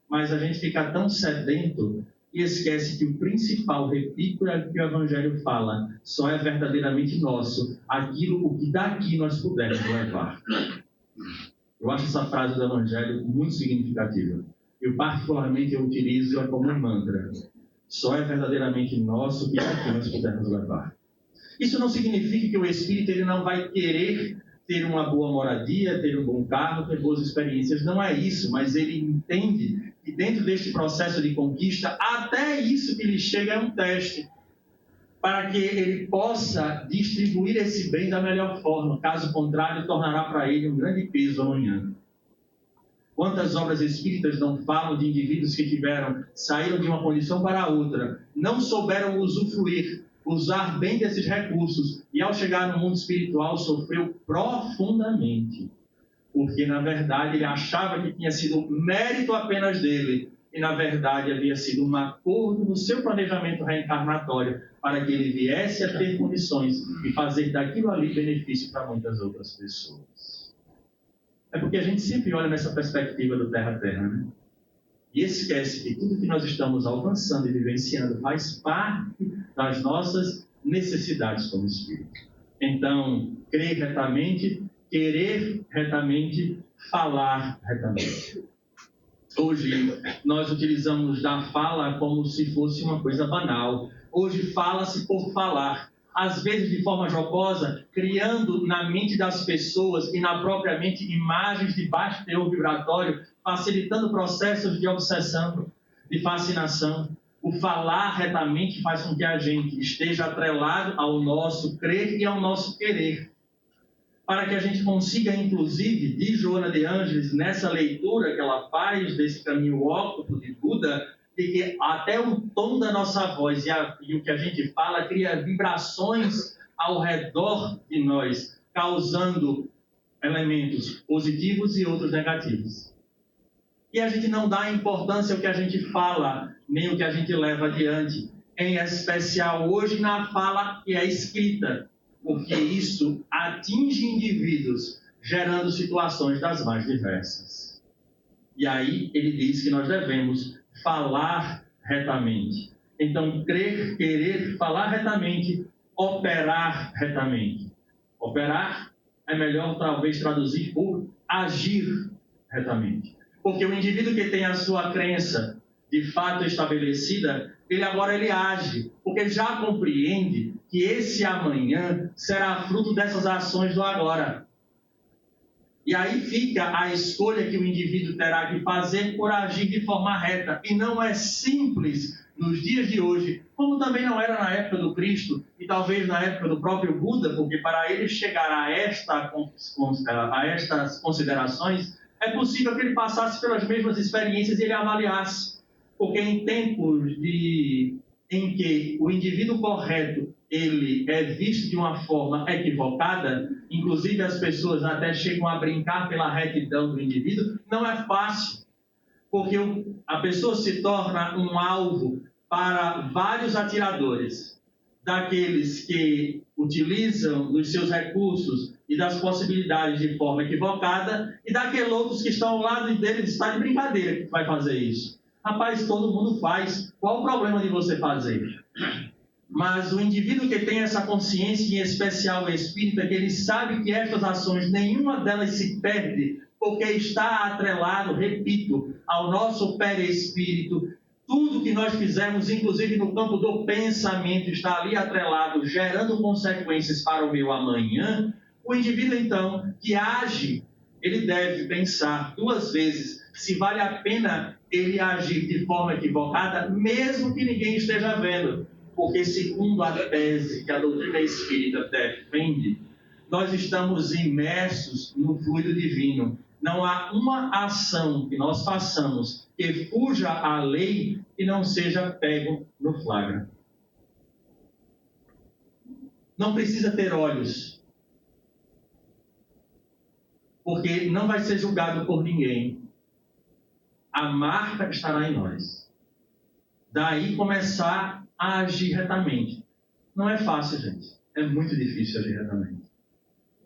Mas a gente fica tão sedento e esquece que o principal, repito, é o que o Evangelho fala, só é verdadeiramente nosso, aquilo o que daqui nós pudermos levar. Eu acho essa frase do Evangelho muito significativa. Eu particularmente eu utilizo-a como um mantra. Só é verdadeiramente nosso o que daqui nós pudermos levar. Isso não significa que o Espírito ele não vai querer ter uma boa moradia, ter um bom carro, ter boas experiências. Não é isso, mas ele entende que dentro deste processo de conquista, até isso que lhe chega é um teste, para que ele possa distribuir esse bem da melhor forma. Caso contrário, tornará para ele um grande peso amanhã. Quantas obras espíritas não falam de indivíduos que saíram de uma condição para outra, não souberam usufruir, usar bem desses recursos, e ao chegar no mundo espiritual sofreu profundamente. Porque, na verdade, ele achava que tinha sido mérito apenas dele, e, na verdade, havia sido um acordo no seu planejamento reencarnatório para que ele viesse a ter condições de fazer daquilo ali benefício para muitas outras pessoas. É porque a gente sempre olha nessa perspectiva do terra-terra, né? e esquece que tudo que nós estamos alcançando e vivenciando faz parte das nossas necessidades como espírito. Então, crer retamente, querer retamente, falar retamente. Hoje, nós utilizamos da fala como se fosse uma coisa banal. Hoje, fala-se por falar. Às vezes, de forma jocosa, criando na mente das pessoas e na própria mente imagens de baixo teor vibratório, facilitando processos de obsessão, de fascinação. O falar retamente faz com que a gente esteja atrelado ao nosso crer e ao nosso querer. Para que a gente consiga, inclusive, de Joana de Ângeles, nessa leitura que ela faz desse caminho óptico de Buda, de que até o tom da nossa voz e o que a gente fala cria vibrações ao redor de nós, causando elementos positivos e outros negativos. E a gente não dá importância ao que a gente fala, nem o que a gente leva adiante, em especial hoje na fala que é escrita, porque isso atinge indivíduos, gerando situações das mais diversas. E aí ele diz que nós devemos falar retamente. Então, crer, querer, falar retamente, operar retamente. Operar é melhor talvez traduzir por agir retamente. Porque o indivíduo que tem a sua crença de fato estabelecida, ele age, porque já compreende que esse amanhã será fruto dessas ações do agora. E aí fica a escolha que o indivíduo terá que fazer por agir de forma reta. E não é simples nos dias de hoje, como também não era na época do Cristo e talvez na época do próprio Buda, porque para ele chegar a estas considerações, é possível que ele passasse pelas mesmas experiências e ele avaliasse. Porque em tempos em que o indivíduo correto ele é visto de uma forma equivocada, inclusive as pessoas até chegam a brincar pela retidão do indivíduo, não é fácil, porque a pessoa se torna um alvo para vários atiradores, daqueles que utilizam dos seus recursos e das possibilidades de forma equivocada, e daqueles outros que estão ao lado dele, está de brincadeira que vai fazer isso. Rapaz, todo mundo faz. Qual o problema de você fazer? Mas o indivíduo que tem essa consciência, em especial o espírita, que ele sabe que estas ações, nenhuma delas se perde, porque está atrelado, repito, ao nosso perispírito. Tudo que nós fizermos, inclusive no campo do pensamento, está ali atrelado, gerando consequências para o meu amanhã. O indivíduo, então, que age, ele deve pensar 2 vezes se vale a pena ele agir de forma equivocada, mesmo que ninguém esteja vendo. Porque, segundo a tese que a doutrina espírita defende, nós estamos imersos no fluido divino. Não há uma ação que nós façamos que fuja à lei e não seja pego no flagra. Não precisa ter olhos, porque não vai ser julgado por ninguém. A marca estará em nós. Daí começar a agir retamente. Não é fácil, gente. É muito difícil agir retamente.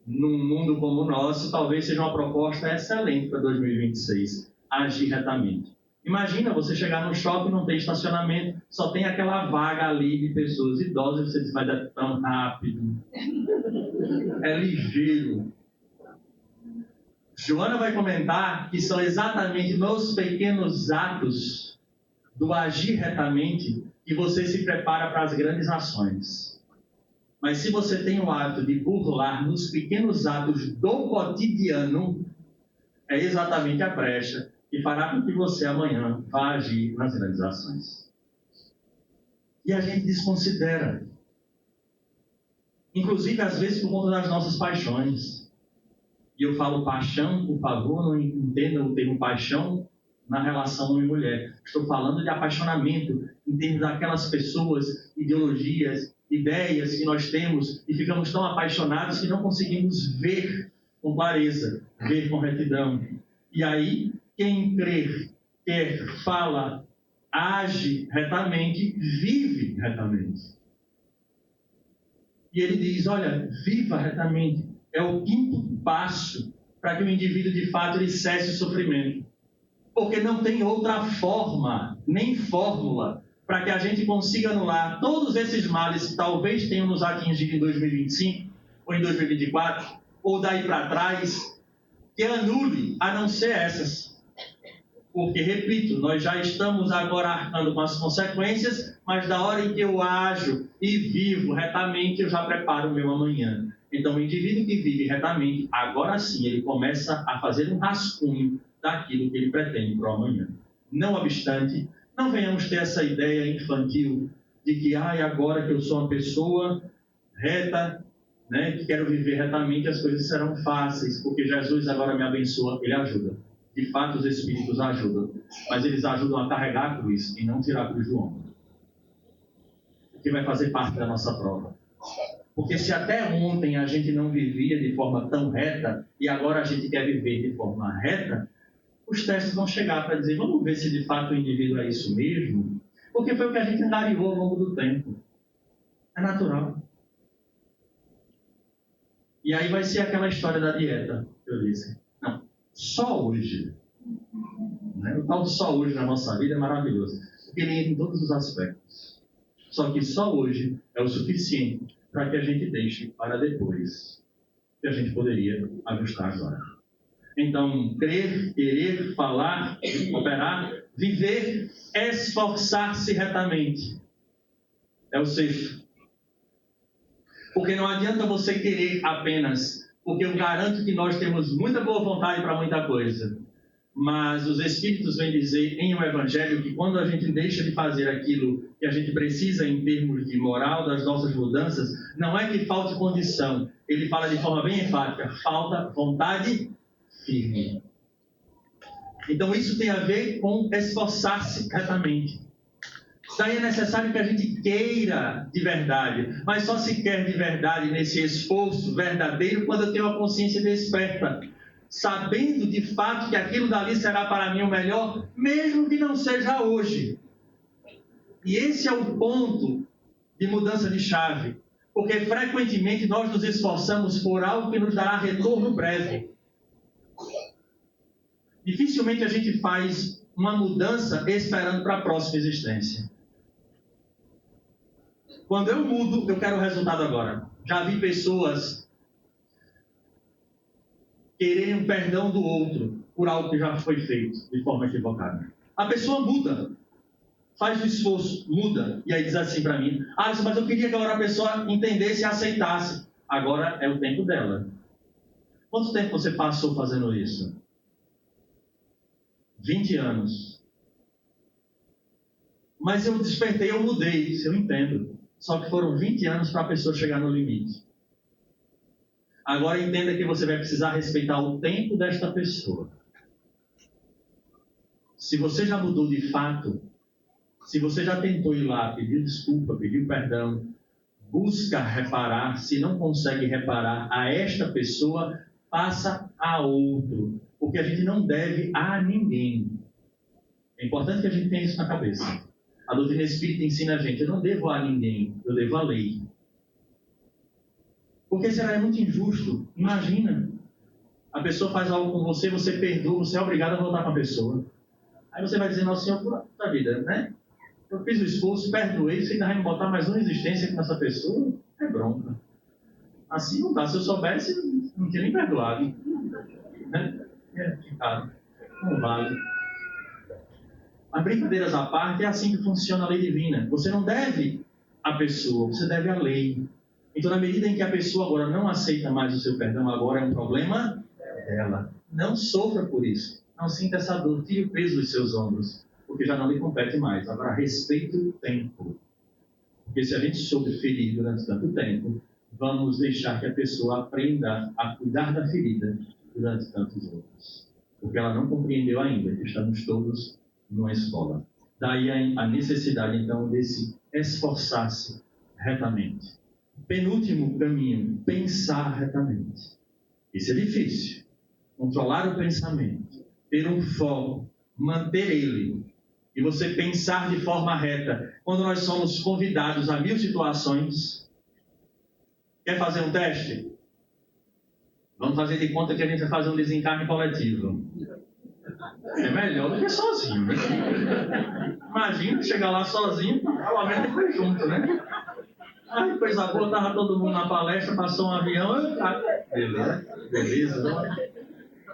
Num mundo como o nosso, talvez seja uma proposta excelente para 2026. Agir retamente. Imagina você chegar no shopping, não tem estacionamento, só tem aquela vaga ali de pessoas idosas, você diz, mas é tão rápido. É ligeiro. Joana vai comentar que são exatamente nos pequenos atos do agir retamente que você se prepara para as grandes ações. Mas se você tem o hábito de burlar nos pequenos atos do cotidiano, é exatamente a brecha que fará com que você amanhã vá agir nas grandes ações. E a gente desconsidera. Inclusive, às vezes, por conta das nossas paixões. E eu falo paixão, por favor, não entenda o termo paixão na relação homem e mulher. Estou falando de apaixonamento em termos daquelas pessoas, ideologias, ideias que nós temos e ficamos tão apaixonados que não conseguimos ver com clareza, ver com retidão. E aí, quem crê, quer, fala, age retamente, vive retamente. E ele diz, olha, viva retamente. É o 5º passo para que o indivíduo, de fato, ele cesse o sofrimento. Porque não tem outra forma, nem fórmula, para que a gente consiga anular todos esses males que talvez tenham nos atingido em 2025, ou em 2024, ou daí para trás, que anule, a não ser essas. Porque, repito, nós já estamos agora arcando com as consequências, mas da hora em que eu ajo e vivo retamente, eu já preparo o meu amanhã. Então, o indivíduo que vive retamente, agora sim, ele começa a fazer um rascunho daquilo que ele pretende para o amanhã. Não obstante, não venhamos ter essa ideia infantil de que, agora que eu sou uma pessoa reta, né, que quero viver retamente, as coisas serão fáceis, porque Jesus agora me abençoa, ele ajuda. De fato, os Espíritos ajudam, mas eles ajudam a carregar a cruz e não tirar a cruz do ombro. O que vai fazer parte da nossa prova. Porque se até ontem a gente não vivia de forma tão reta e agora a gente quer viver de forma reta, os testes vão chegar para dizer, vamos ver se de fato o indivíduo é isso mesmo, porque foi o que a gente angariou ao longo do tempo. É natural. E aí vai ser aquela história da dieta, que eu disse. Não, só hoje. Né? O tal de só hoje na nossa vida é maravilhoso. Porque ele entra em todos os aspectos. Só que só hoje é o suficiente para que a gente deixe para depois, que a gente poderia ajustar agora. Então, crer, querer, falar, operar, viver, esforçar-se retamente. É o sexto. Porque não adianta você querer apenas, porque eu garanto que nós temos muita boa vontade para muita coisa. Mas os Espíritos vêm dizer em um Evangelho que quando a gente deixa de fazer aquilo que a gente precisa em termos de moral das nossas mudanças, não é que falte condição. Ele fala de forma bem enfática, falta vontade firme. Então isso tem a ver com esforçar-se retamente. Daí é necessário que a gente queira de verdade, mas só se quer de verdade nesse esforço verdadeiro quando eu tenho a consciência desperta, sabendo de fato que aquilo dali será para mim o melhor, mesmo que não seja hoje. E esse é o ponto de mudança de chave, porque frequentemente nós nos esforçamos por algo que nos dará retorno breve. Dificilmente a gente faz uma mudança esperando para a próxima existência. Quando eu mudo, eu quero o resultado agora. Já vi pessoas quererem um perdão do outro por algo que já foi feito de forma equivocada. A pessoa muda, faz o esforço, muda, e aí diz assim para mim, mas eu queria que agora a pessoa entendesse e aceitasse. Agora é o tempo dela. Quanto tempo você passou fazendo isso? 20 anos. Mas eu despertei, eu mudei, isso eu entendo. Só que foram 20 anos para a pessoa chegar no limite. Agora entenda que você vai precisar respeitar o tempo desta pessoa. Se você já mudou de fato, se você já tentou ir lá, pedir desculpa, pedir perdão, busca reparar, se não consegue reparar a esta pessoa, passa a outro. Porque a gente não deve a ninguém. É importante que a gente tenha isso na cabeça. A doutrina espírita ensina a gente, eu não devo a ninguém, eu devo à lei. Porque será muito injusto. Imagina, a pessoa faz algo com você, você perdoa, você é obrigado a voltar com a pessoa. Aí você vai dizer, nossa senhora, da vida, né? Eu fiz o esforço, perdoei, você ainda vai me botar mais uma existência com essa pessoa? É bronca. Assim não dá. Se eu soubesse, não tinha nem perdoado. Né? Não vale. As brincadeiras à parte, é assim que funciona a lei divina. Você não deve à pessoa, você deve à lei. Então, na medida em que a pessoa agora não aceita mais o seu perdão, agora é um problema dela. Não sofra por isso. Não sinta essa dor, tire o peso dos seus ombros, porque já não lhe compete mais. Agora, respeite o tempo. Porque se a gente soube ferir durante tanto tempo, vamos deixar que a pessoa aprenda a cuidar da ferida durante tantos outros. Porque ela não compreendeu ainda que estamos todos numa escola. Daí a necessidade, então, desse esforçar-se retamente. Penúltimo caminho, pensar retamente. Isso é difícil. Controlar o pensamento, ter um foco, manter ele, e você pensar de forma reta. Quando nós somos convidados a 1000 situações, quer fazer um teste? Vamos fazer de conta que a gente vai fazer um desencarne coletivo. É melhor do que sozinho, né? Imagina chegar lá sozinho, pelo menos foi junto, né? Aí, coisa boa, tava todo mundo na palestra, passou um avião, beleza.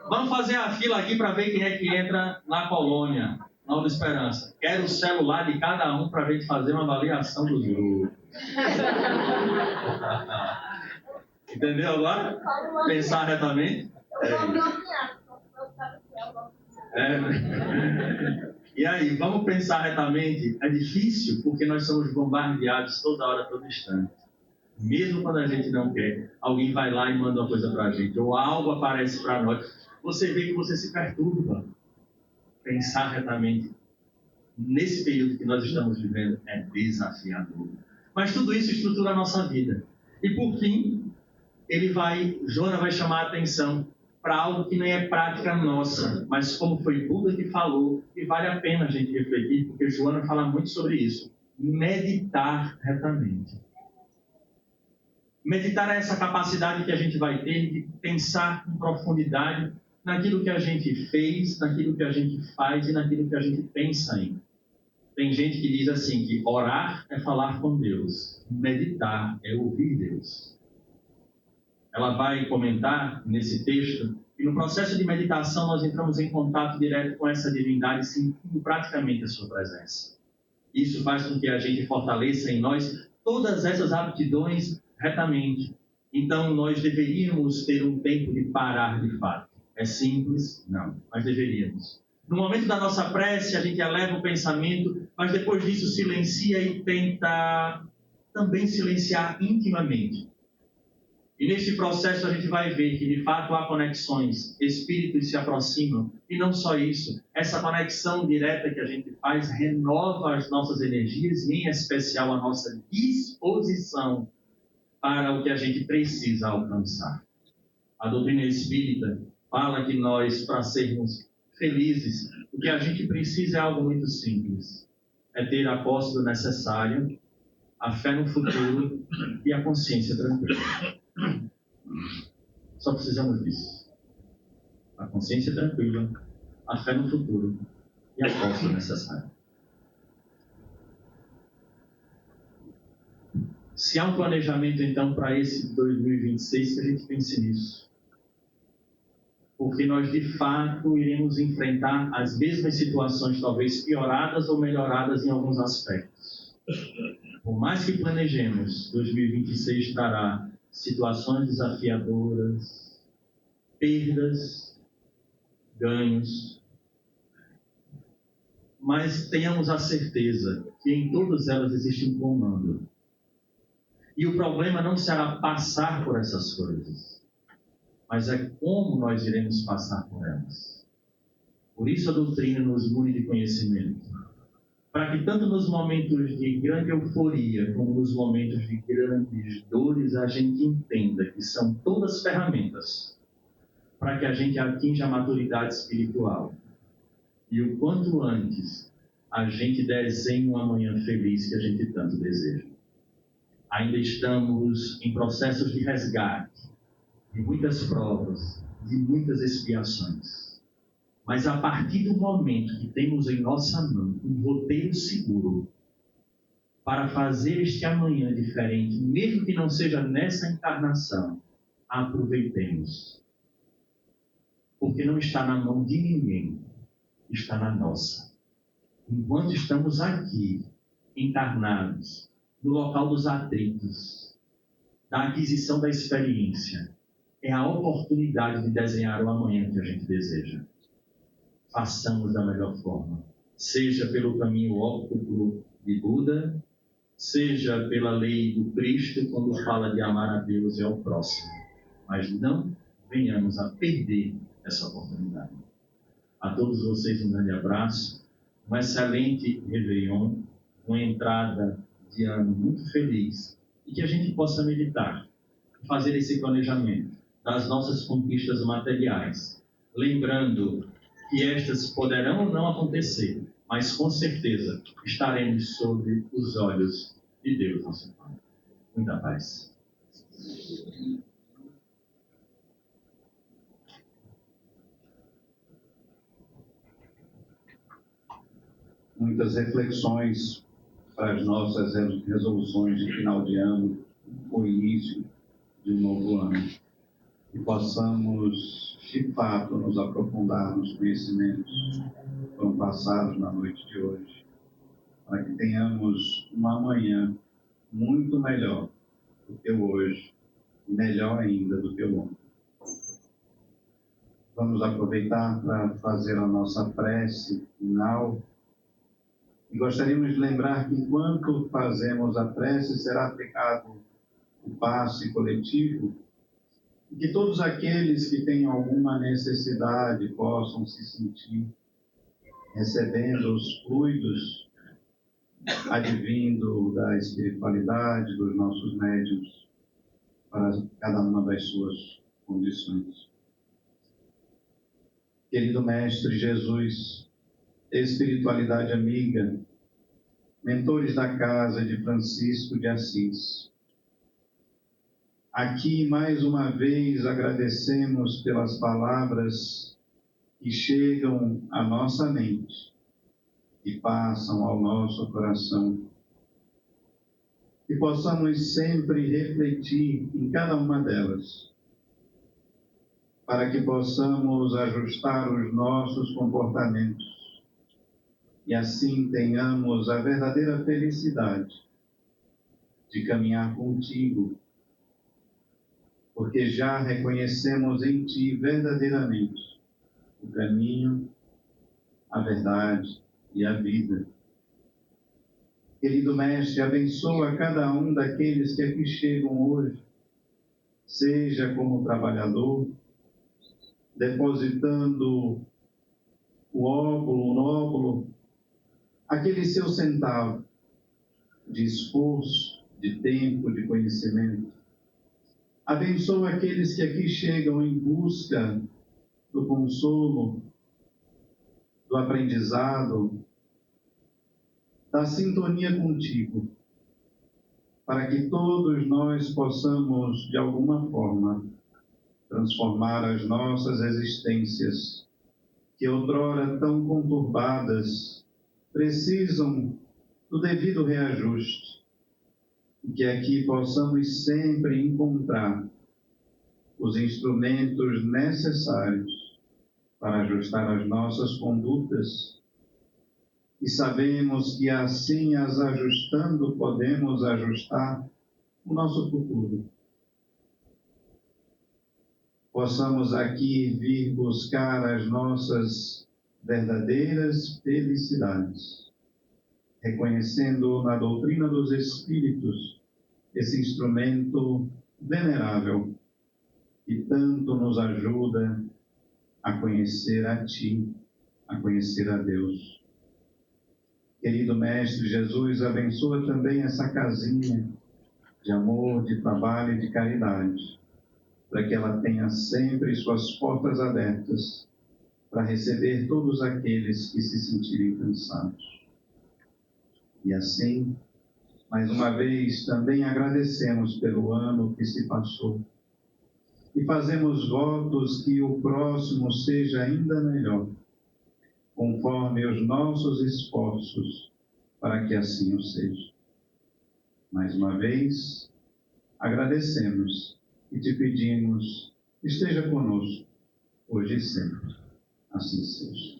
Vamos fazer a fila aqui para ver quem é que entra na colônia, Nova Esperança. Quero o celular de cada um para a gente fazer uma avaliação dos grupos. Entendeu agora? Pensar retamente. E aí, vamos pensar retamente? É difícil porque nós somos bombardeados toda hora, todo instante. Mesmo quando a gente não quer, alguém vai lá e manda uma coisa para a gente, ou algo aparece para nós. Você vê que você se perturba. Pensar retamente nesse período que nós estamos vivendo é desafiador. Mas tudo isso estrutura a nossa vida. E por fim, Joana vai chamar a atenção para algo que nem é prática nossa, mas como foi Buda que falou, e vale a pena a gente refletir, porque Joana fala muito sobre isso. Meditar retamente. Meditar é essa capacidade que a gente vai ter de pensar com profundidade naquilo que a gente fez, naquilo que a gente faz e naquilo que a gente pensa em. Tem gente que diz assim, que orar é falar com Deus, meditar é ouvir Deus. Ela vai comentar nesse texto que no processo de meditação nós entramos em contato direto com essa divindade, sentindo praticamente a sua presença. Isso faz com que a gente fortaleça em nós todas essas aptidões retamente. Então nós deveríamos ter um tempo de parar de fato. É simples? Não, mas deveríamos. No momento da nossa prece, a gente eleva o pensamento, mas depois disso silencia e tenta também silenciar intimamente. E nesse processo a gente vai ver que de fato há conexões, espíritos se aproximam, e não só isso, essa conexão direta que a gente faz renova as nossas energias e em especial a nossa disposição para o que a gente precisa alcançar. A doutrina espírita fala que nós, para sermos felizes, o que a gente precisa é algo muito simples. É ter a posse do necessário, a fé no futuro e a consciência tranquila. Só precisamos disso. A consciência tranquila, a fé no futuro e a posse do necessário. Se há um planejamento, então, para esse 2026, que a gente pense nisso. Porque nós, de fato, iremos enfrentar as mesmas situações, talvez pioradas ou melhoradas em alguns aspectos. Por mais que planejemos, 2026 trará situações desafiadoras, perdas, ganhos. Mas tenhamos a certeza que em todas elas existe um comando. E o problema não será passar por essas coisas, mas é como nós iremos passar por elas. Por isso a doutrina nos une de conhecimento, para que tanto nos momentos de grande euforia, como nos momentos de grandes dores, a gente entenda que são todas ferramentas para que a gente atinja a maturidade espiritual. E o quanto antes a gente desenhe um amanhã feliz que a gente tanto deseja. Ainda estamos em processos de resgate, de muitas provas, de muitas expiações. Mas a partir do momento que temos em nossa mão um roteiro seguro para fazer este amanhã diferente, mesmo que não seja nessa encarnação, aproveitemos. Porque não está na mão de ninguém, está na nossa. Enquanto estamos aqui, encarnados, no local dos atritos, da aquisição da experiência, é a oportunidade de desenhar o amanhã que a gente deseja. Façamos da melhor forma, seja pelo caminho óptico de Buda, seja pela lei do Cristo, quando fala de amar a Deus e ao próximo. Mas não venhamos a perder essa oportunidade. A todos vocês um grande abraço, um excelente Réveillon, uma entrada de ano muito feliz, e que a gente possa meditar, fazer esse planejamento das nossas conquistas materiais, lembrando que estas poderão ou não acontecer, mas com certeza estaremos sob os olhos de Deus, nosso Pai. Muita paz. muitas reflexões para as nossas resoluções de final de ano, o início de um novo ano. E possamos, de fato, nos aprofundar nos conhecimentos que foram passados na noite de hoje, para que tenhamos uma manhã muito melhor do que o hoje, e melhor ainda do que o ontem. Vamos aproveitar para fazer a nossa prece final. E gostaríamos de lembrar que enquanto fazemos a prece, será aplicado o passe coletivo, e que todos aqueles que têm alguma necessidade possam se sentir recebendo os fluidos advindo da espiritualidade dos nossos médiuns para cada uma das suas condições. Querido Mestre Jesus, espiritualidade amiga, mentores da casa de Francisco de Assis, aqui mais uma vez agradecemos pelas palavras que chegam à nossa mente e passam ao nosso coração. Que possamos sempre refletir em cada uma delas, para que possamos ajustar os nossos comportamentos e assim tenhamos a verdadeira felicidade de caminhar contigo, porque já reconhecemos em Ti verdadeiramente o caminho, a verdade e a vida. Querido Mestre, abençoa cada um daqueles que aqui chegam hoje, seja como trabalhador, depositando o óbolo, o nóbulo, aquele seu centavo de esforço, de tempo, de conhecimento. Abençoa aqueles que aqui chegam em busca do consolo, do aprendizado, da sintonia contigo, para que todos nós possamos, de alguma forma, transformar as nossas existências, que outrora tão conturbadas, precisam do devido reajuste, e que aqui possamos sempre encontrar os instrumentos necessários para ajustar as nossas condutas. E sabemos que assim, as ajustando, podemos ajustar o nosso futuro. Possamos aqui vir buscar as nossas verdadeiras felicidades, reconhecendo na doutrina dos Espíritos esse instrumento venerável que tanto nos ajuda a conhecer a Ti, a conhecer a Deus. Querido Mestre Jesus, abençoa também essa casinha de amor, de trabalho e de caridade, para que ela tenha sempre suas portas abertas para receber todos aqueles que se sentirem cansados. E assim, mais uma vez, também agradecemos pelo ano que se passou e fazemos votos que o próximo seja ainda melhor, conforme os nossos esforços, para que assim o seja. Mais uma vez, agradecemos e te pedimos, esteja conosco, hoje e sempre. Assim seja.